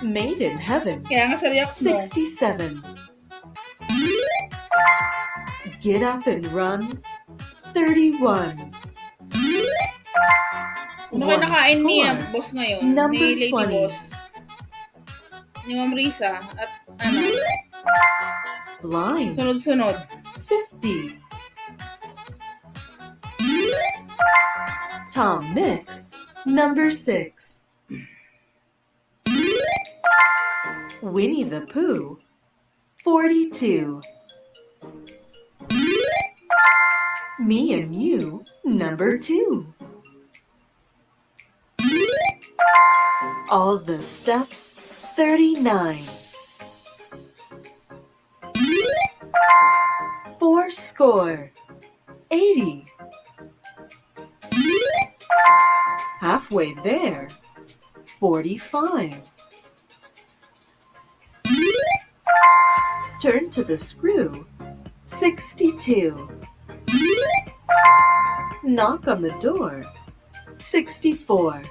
Made in heaven. Kaya nga sa Reax mo. 67. Get up and run. 31. Ano kayo One nakain ni score. boss ngayon? Number Ni Lady 20. Boss. Ni Ma'am Risa. At ano, Blind. sunod-sunod. 50. Tom Mix. Number 6. Winnie the Pooh. 42. Me and You. Number 2. All the Steps. 39. 4 score. 80. Halfway there. 45. Turn to the screw. 62. Knock on the door. 64.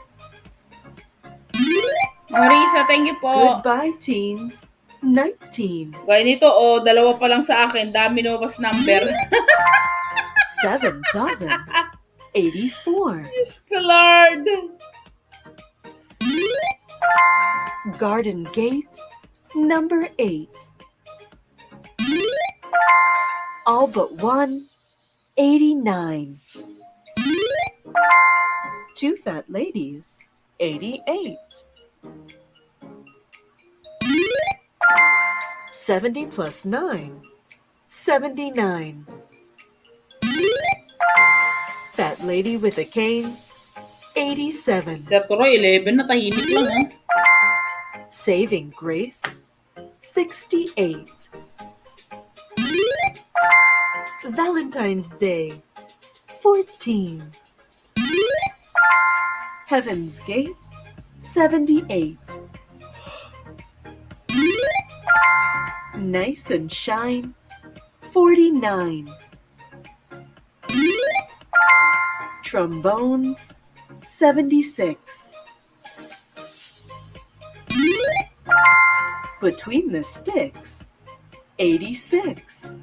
Marisa, thank you po. Goodbye, teens. 19. Gaya nito, dalawa pa lang sa akin. Dami lumabas number. 7 dozen. 84. Diyos ko, Lord. Garden gate. Number 8. All but one. 89. Two fat ladies. 88. 70 plus 9. 79. Fat lady with a cane. 87. Sir Turoy, 11 na, tahimik lang, ha? Saving grace. 68. Valentine's Day. 14. Heaven's Gate. 78. Nice and shine. 49. Trombones. 76. Between the sticks. 86.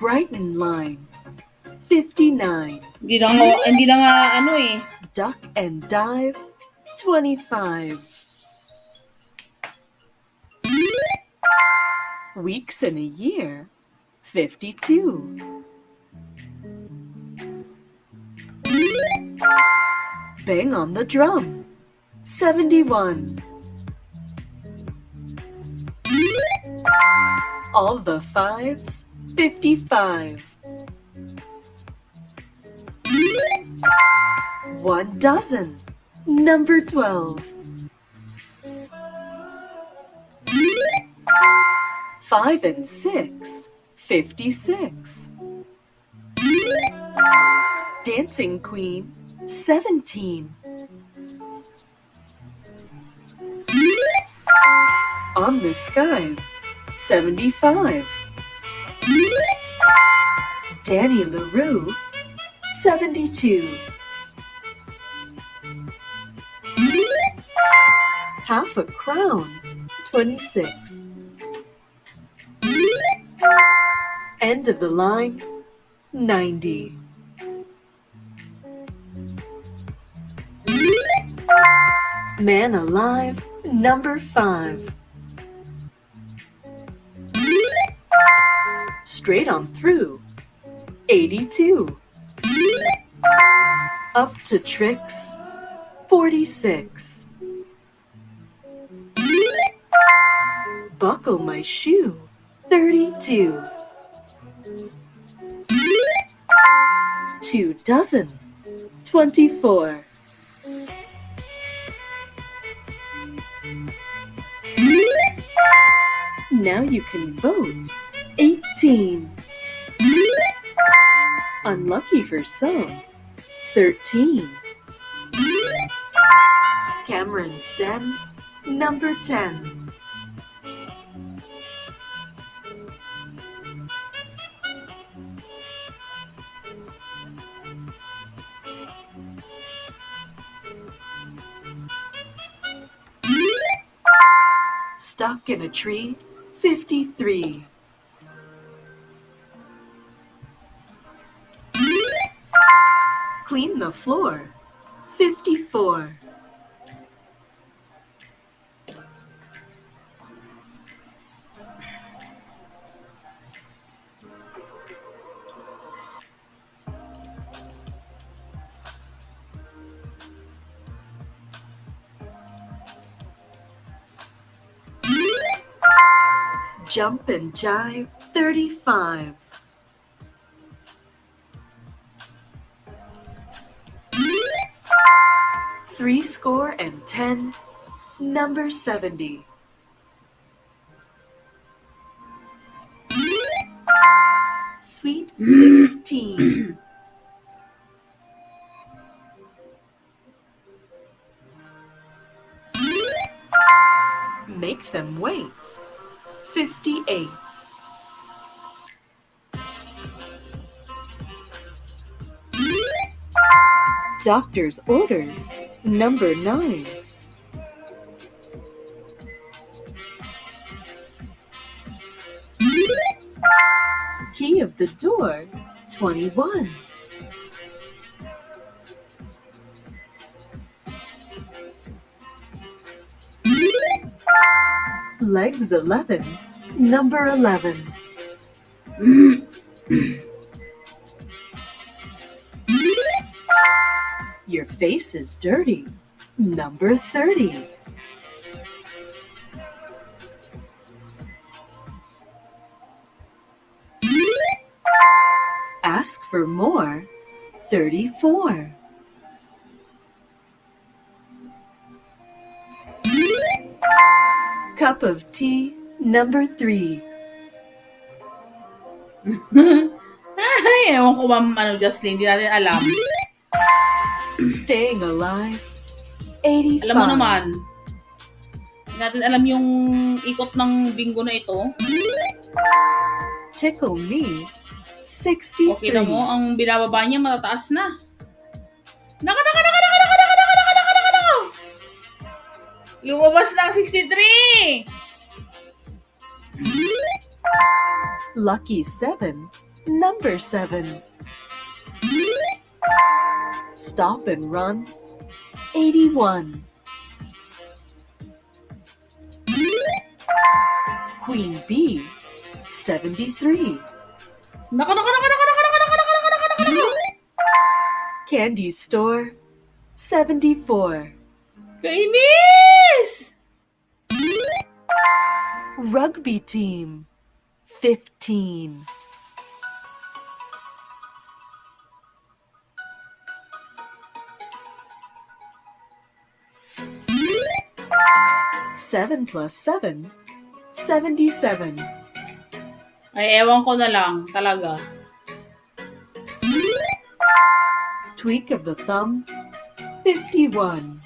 Brighton line. 59. Hindi na nga, Duck and dive. 25. Weeks in a year. 52. Bang on the drum. 71. All the fives. 55. 1 dozen. Number 12. 5 and 6. 56. Dancing Queen. 17. On the Sky. 75. Danny LaRue. 72. Half a crown. 26. End of the line. 90. Man alive. Number 5. Straight on through. 82. Up to tricks. 46. Buckle my shoe. 32. 2 dozen. 24. Now you can vote. 18. Unlucky for some. 13. Cameron's Den. Number 10. Stuck in a tree. 53. Clean the floor. 54. Jump and jive. 35. Three score and 10. Number 70. Sweet 16. Make them wait. 58. Doctor's orders. Number 9. Key of the door. 21. Legs 11. Number 11. Your face is dirty. Number 30. Ask for more. 34. Cup of tea. Number 3. Ay, ewan ko ma'am, Jocelyn, hindi natin alam. Staying alive. 85. Alam mo naman, hindi natin alam yung ikot ng bingo na ito. Tickle me. 63. Okay na mo, ang binababa niya matataas na. Naka! Lumabas ng 63! Lucky 7. Number 7. Stop and run. 81. Queen bee. 73. Naka! Candy store. 74. Kainis! Rugby team. 15. Seven plus 7. 77. Ay, ewan ko na lang, talaga. Tweak of the thumb. 51.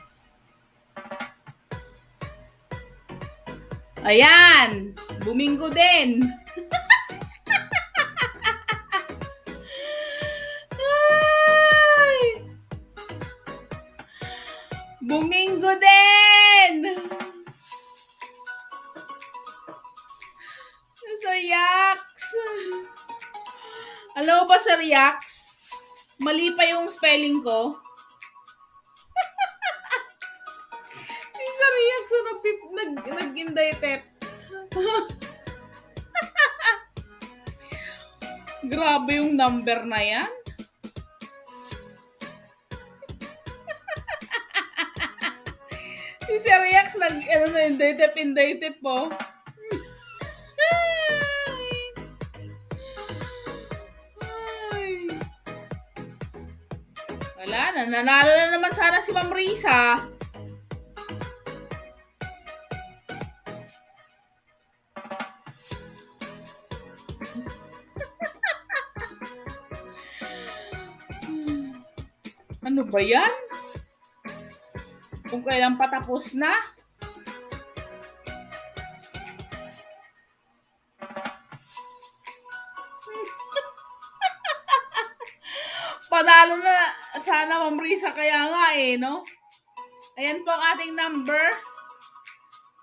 Ayan! Bumingo din! Ay! Bumingo din! Sir Yax! Alam mo ba, Sir Yax? Mali pa yung spelling ko. Si Sir Yax nag-Inday tep. Grabe yung number na yan. Si Sir Yax Inday tep po. Wala na, nanalo na naman sana si Ma'am Risa. Ano ba yan? Kung kailan patapos na? Panalo na sana Ma'am Risa, kaya nga no? Ayan po ang ating number.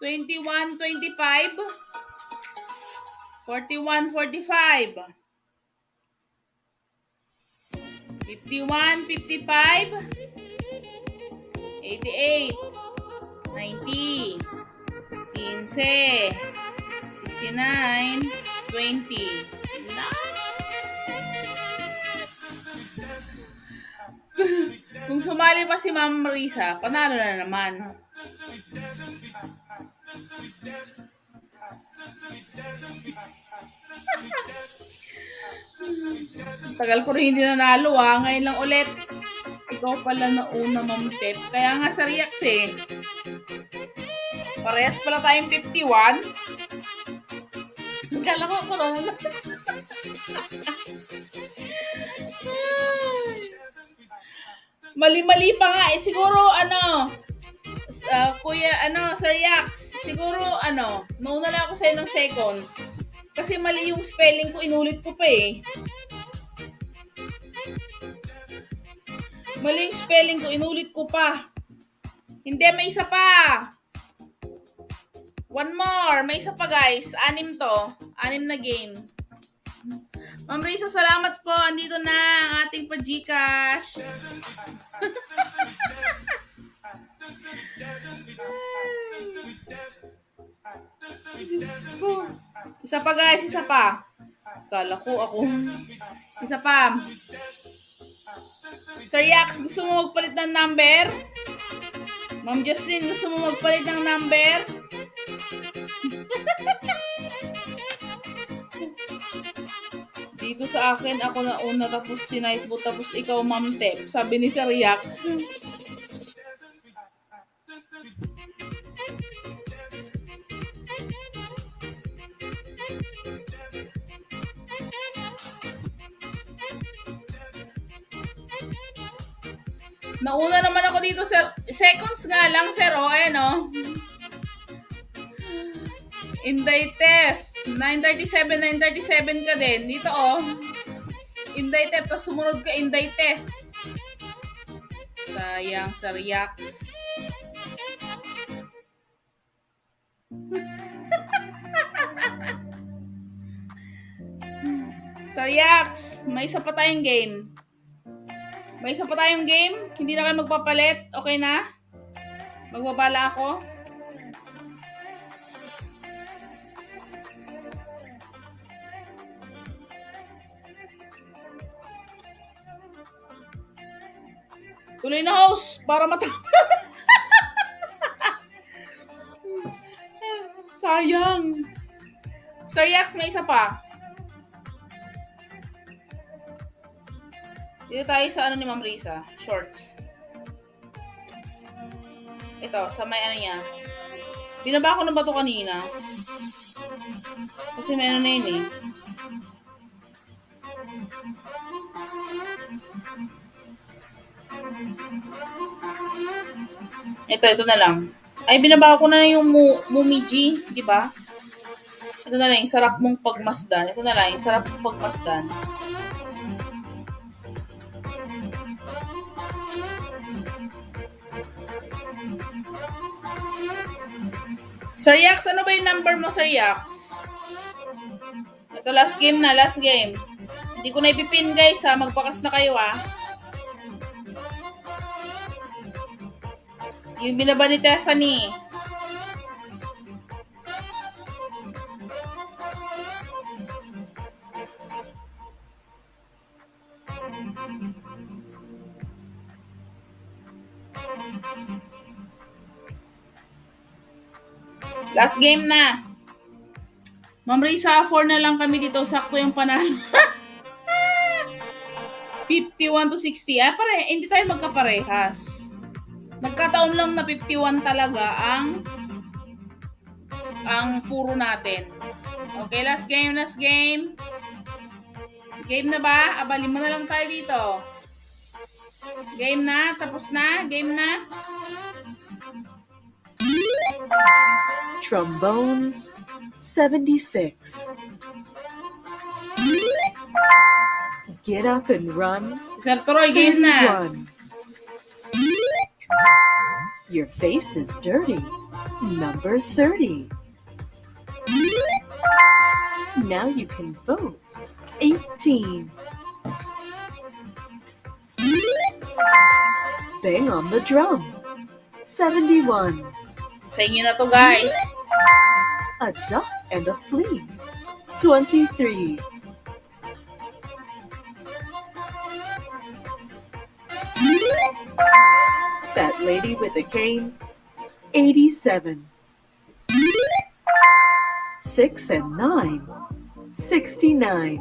21, 25. 41, 45. 51, 55. 88. 90. 15. 69. 20. Kung sumali pa si Ma'am Risa, panalo na naman. Tagal ko rin hindi nanalo ngayon lang ulit. Ikaw pala na una, Ma'am Tep. Kaya nga sa React parehas pala tayong 51. Kala ko ako lang. Mali-mali pa nga. Siguro, Kuya, Sir Yax, siguro, nauna lang ako sa'yo ng seconds. Kasi mali yung spelling ko, inulit ko pa eh. Mali yung spelling ko, inulit ko pa. Hindi, may isa pa. One more. May isa pa, guys. 6 to. 6 na game. Ma'am Risa, salamat po. Andito na ang ating pa-Gcash. Diyos ko. Isa pa, guys. Isa pa. Kala ko ako. Isa pa. Sir Yax, gusto mo magpalit ng number? Ma'am Justin, gusto mo magpalit ng number? Dito sa akin, ako na una, tapos si Nightboot, tapos ikaw, Ma'am Tep. Sabi ni Sir Yax. Nauna naman ako dito, sir. Seconds nga lang, sir. Inday Tef. 937 ka din. Dito, Inday Tef. Tapos sumunod ka, Inday Tef. Sayang, Sir Yax. Sir Yax, may isa pa tayong game. Hindi na kayo magpapalit. Okay na? Magbabala ako. Tuloy na, host, para matapos. Sayang. Sir Yax, may isa pa. Dito tayo sa ni Ma'am Risa. Shorts. Ito, sa may niya. Binaba ko na ba ito kanina? Kasi may na yun eh. Ito na lang. Ay, binaba ko na yung Mumiji, di ba? Ito na lang, yung sarap mong pagmasdan. Sir Yax, ano ba yung number mo, Sir Yax? Ito, last game. Hindi ko na ipipin, guys, ha. Magpakas na kayo, ha. Yung binaba ni Tiffany. Last game na. Ma'am Risa, 4 na lang kami dito. Sakto yung panalo. 51 to 60. Hindi tayo magkaparehas. Nagkataon lang na 51 talaga ang puro natin. Okay, last game. Game na ba? Abali mo na lang tayo dito. Game na? Tapos na? Game na? Trombones, 76. Get up and run. Sir Troy, game na. 31. Your face is dirty. Number 30. Now you can vote. 18. Bang on the drum. 71. Sa inyo na to, guys. A duck and a flea. 23. That lady with a cane. 87. 6 and 9. 69.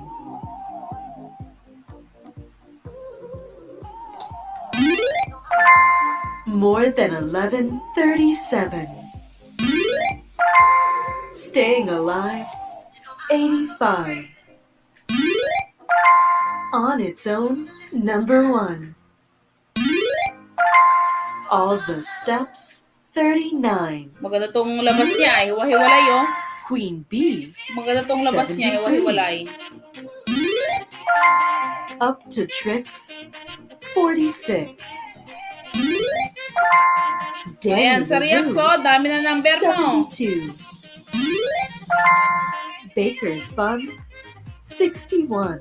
More than 11. 37. Staying alive. 85. On its own. Number 1. All the steps. 39. Maganda tong labas niya, hiwa-hiwalay oh. Queen B. Maganda tong labas niya, hiwa-hiwalay. Up to tricks. 46. Ayan, sa Reacts oh, dami na number mo. 72. Baker's Bun. 61.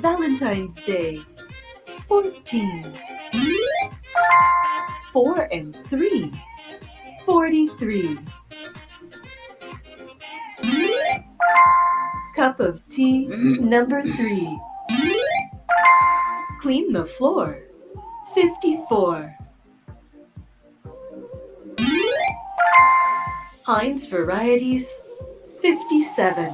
Valentine's Day. 14. 4 and 3. 43. Cup of tea, number 3. Clean the floor, 54. Heinz Varieties, 57.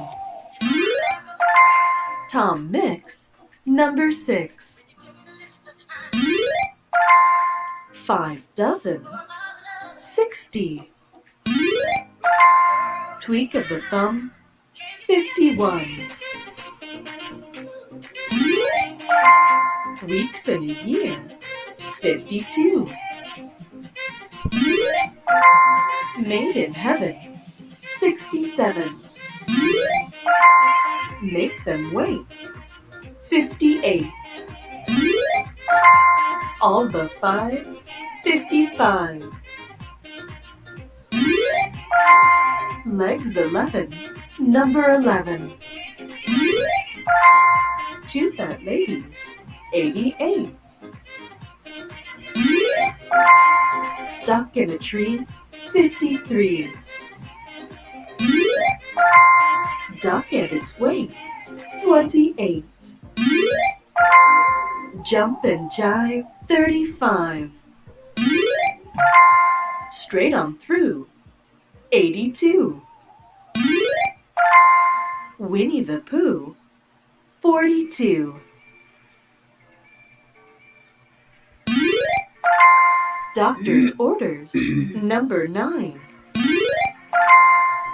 Tom Mix, number 6. 5 dozen, 60. Tweak of the thumb, 51. Weeks in a year, 52. Made in heaven, 67. Make them wait, 58. All the fives, 55. Legs 11, number 11. Two fat ladies, 88. Stuck in a tree, 53. Duck and its weight, 28. Jump and jive, 35. Straight on through, 82. Winnie the Pooh, 42. Doctor's orders, number 9.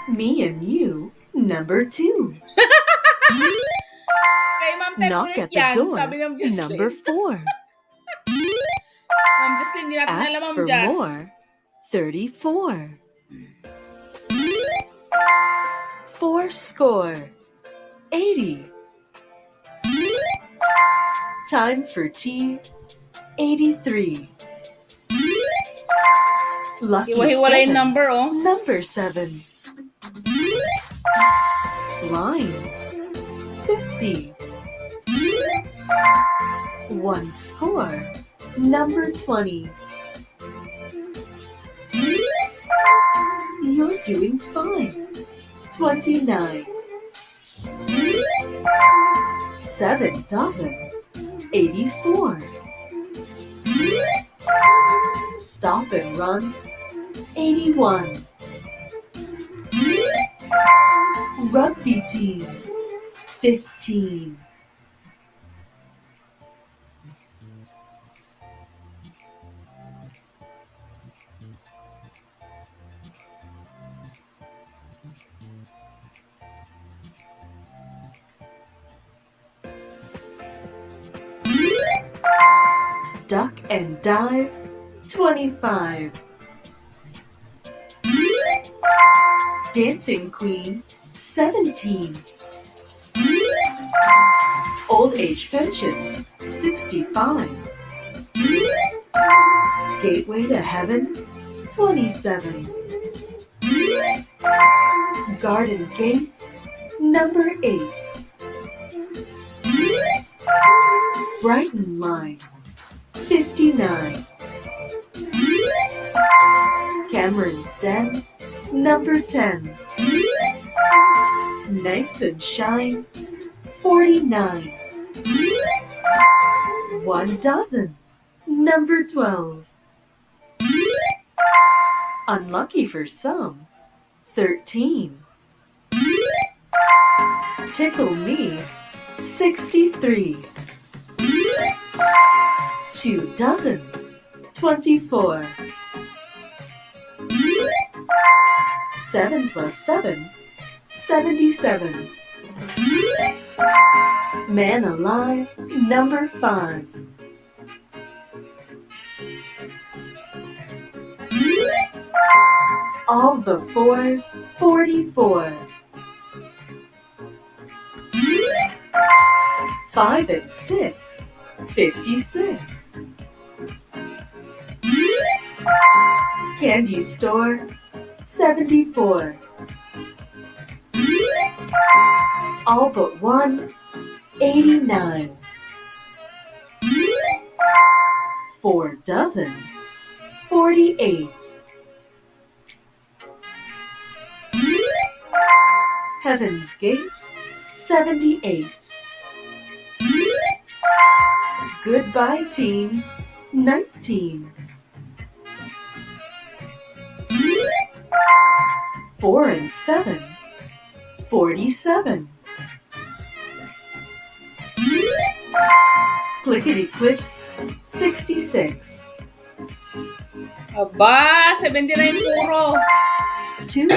Me and you, number 2. Kay Ma'am Tep Knock ulit at the yan, door, sabi ng Jocelyn. number 4. Ma'am Jocelyn, hindi natin alam Ask Ma'am for Jas. more, 34. 4 score, 80. Time for tea, 83. Lucky Hiwa-hiwalay yung 7, number oh. number 7. Line, 50. 1 score, number 20. You're doing fine, 29. 7 dozen, 84. Stop and run, 81. Rugby team, 15. Duck and dive, 25. Dancing Queen, 17. Old Age Pension, 65. Gateway to Heaven, 27. Garden Gate, number 8. Brighton Line, 59. Cameron's Den, number 10. Nice and Shine, 49. 1 dozen, number 12. Unlucky for some, 13. Tickle Me, 63. 2 dozen, 24. 7 plus 7, 77. Man Alive, number 5. All the fours, 44. 5 and 6, 56. Candy store, 74. All but one, 89. 4 dozen, 48. Heaven's Gate, 78. Goodbye Teens, 19. 4 and 7, 47. Clickety click, 66. Aba, 79 puro. 2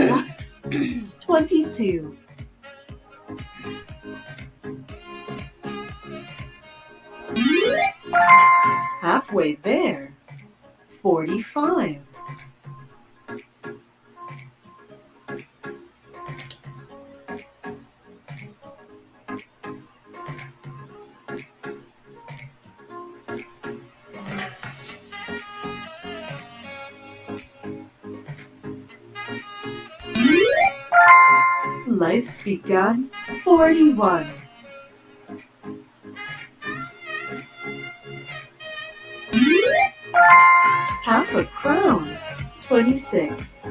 bucks, 22. Halfway there, 45. Life's begun, 41. Half a crown, 26.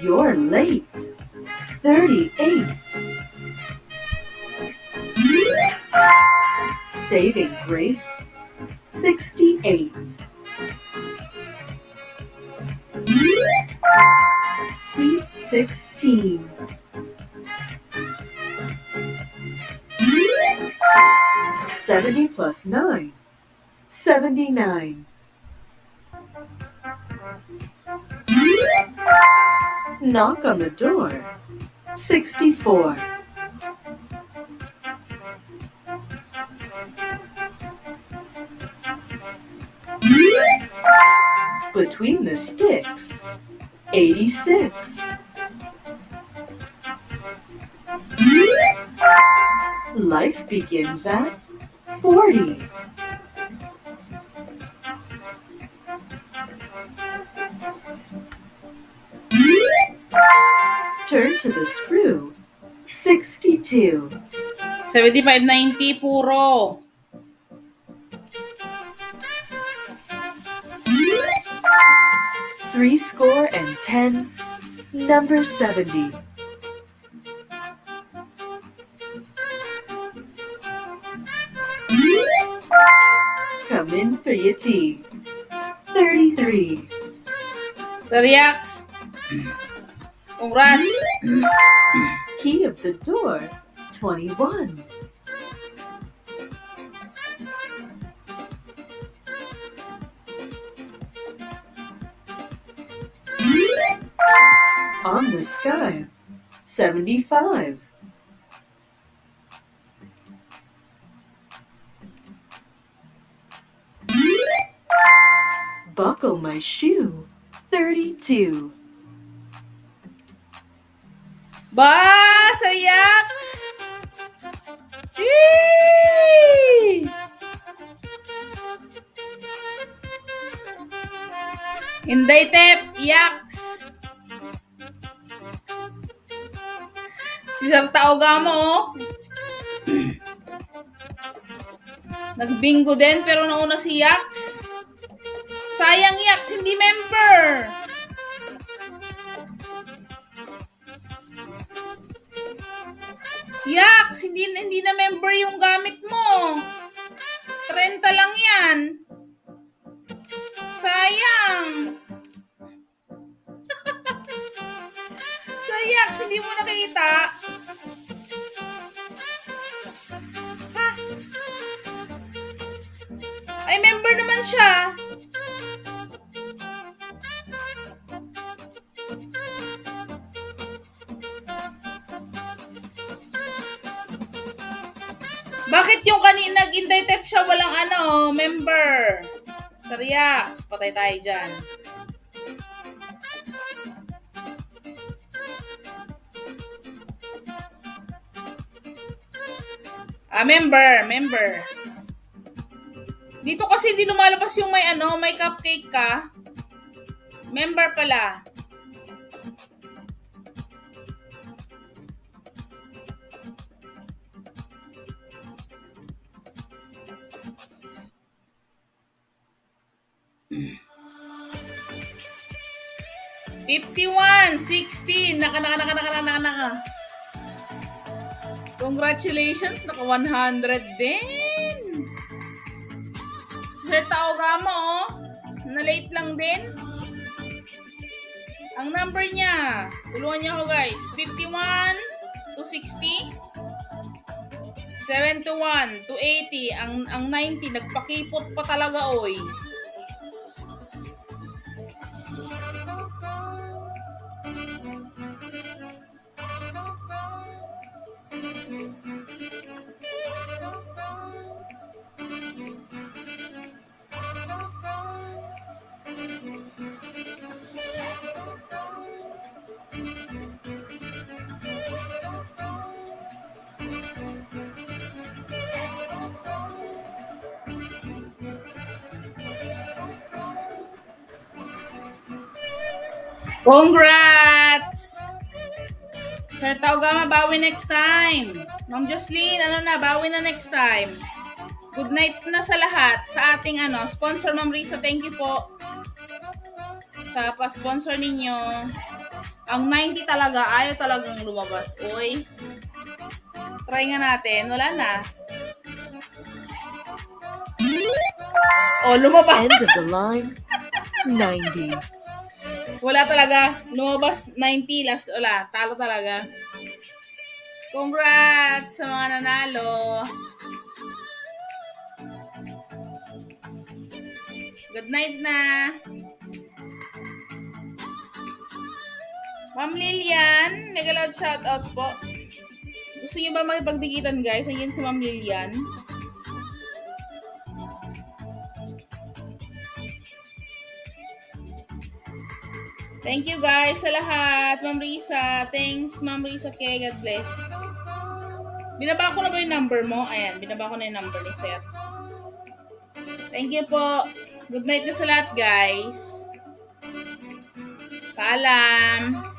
You're late, 38. Saving grace, 68. Sweet 16. +70 +9, 79. Knock on the door, 64. Between the sticks, 86. Life begins at 40. Turn to the screw, 62. 75-90 puro. 10, number 70. Come in for your tea, 33. Sir Yax, congrats. Key of the door, 21. On the sky, 75. Buckle my shoe, 32. Ba, Sir Yax! Yee! Inday Tep, Yax! Si Sir Taoga mo, oh. Nagbingo din, pero nauna si Yax. Sayang Yax, hindi member. Yax, hindi na member yung gamit mo. 30 lang yan. Sayang. So Yax, hindi mo nakita. Ha? Ay, member naman siya. Bakit yung kanina nag-Inday type siya walang member? Sa reacts, patay tayo dyan. Member. Dito kasi hindi lumalabas yung may cupcake ka. Member pala. $51, 16. Naka. Congratulations, naka 100 din. Sir Taogama, na-late lang din. Ang number niya, tulungan niyo ako guys, 51 to 60, 71 to 80, ang 90, nagpakipot pa talaga, oy. Congrats! Sir Taogama, bawi next time. Ma'am Jocelyn, bawi na next time. Good night na sa lahat. Sa ating sponsor, Ma'am Risa, thank you po sa pa-sponsor ninyo. Ang 90 talaga, ayaw talagang lumabas. Uy. Try nga natin. Wala na. Oh, lumabas. End of the line. 90. Wala talaga. Lumabas 90. Wala. Talo talaga. Congrats sa mga nanalo. Good night na. Ma'am Lilian, mega loud shoutout po. Gusto niyo ba makipagdikitan guys? Ayun si Ma'am Lilian. Thank you guys sa lahat. Ma'am Risa. Thanks Ma'am Risa K. God bless. Binaba ko na ba yung number mo? Ayan, binaba ko na yung number ni Sir. Thank you po. Good night na sa lahat guys. Paalam.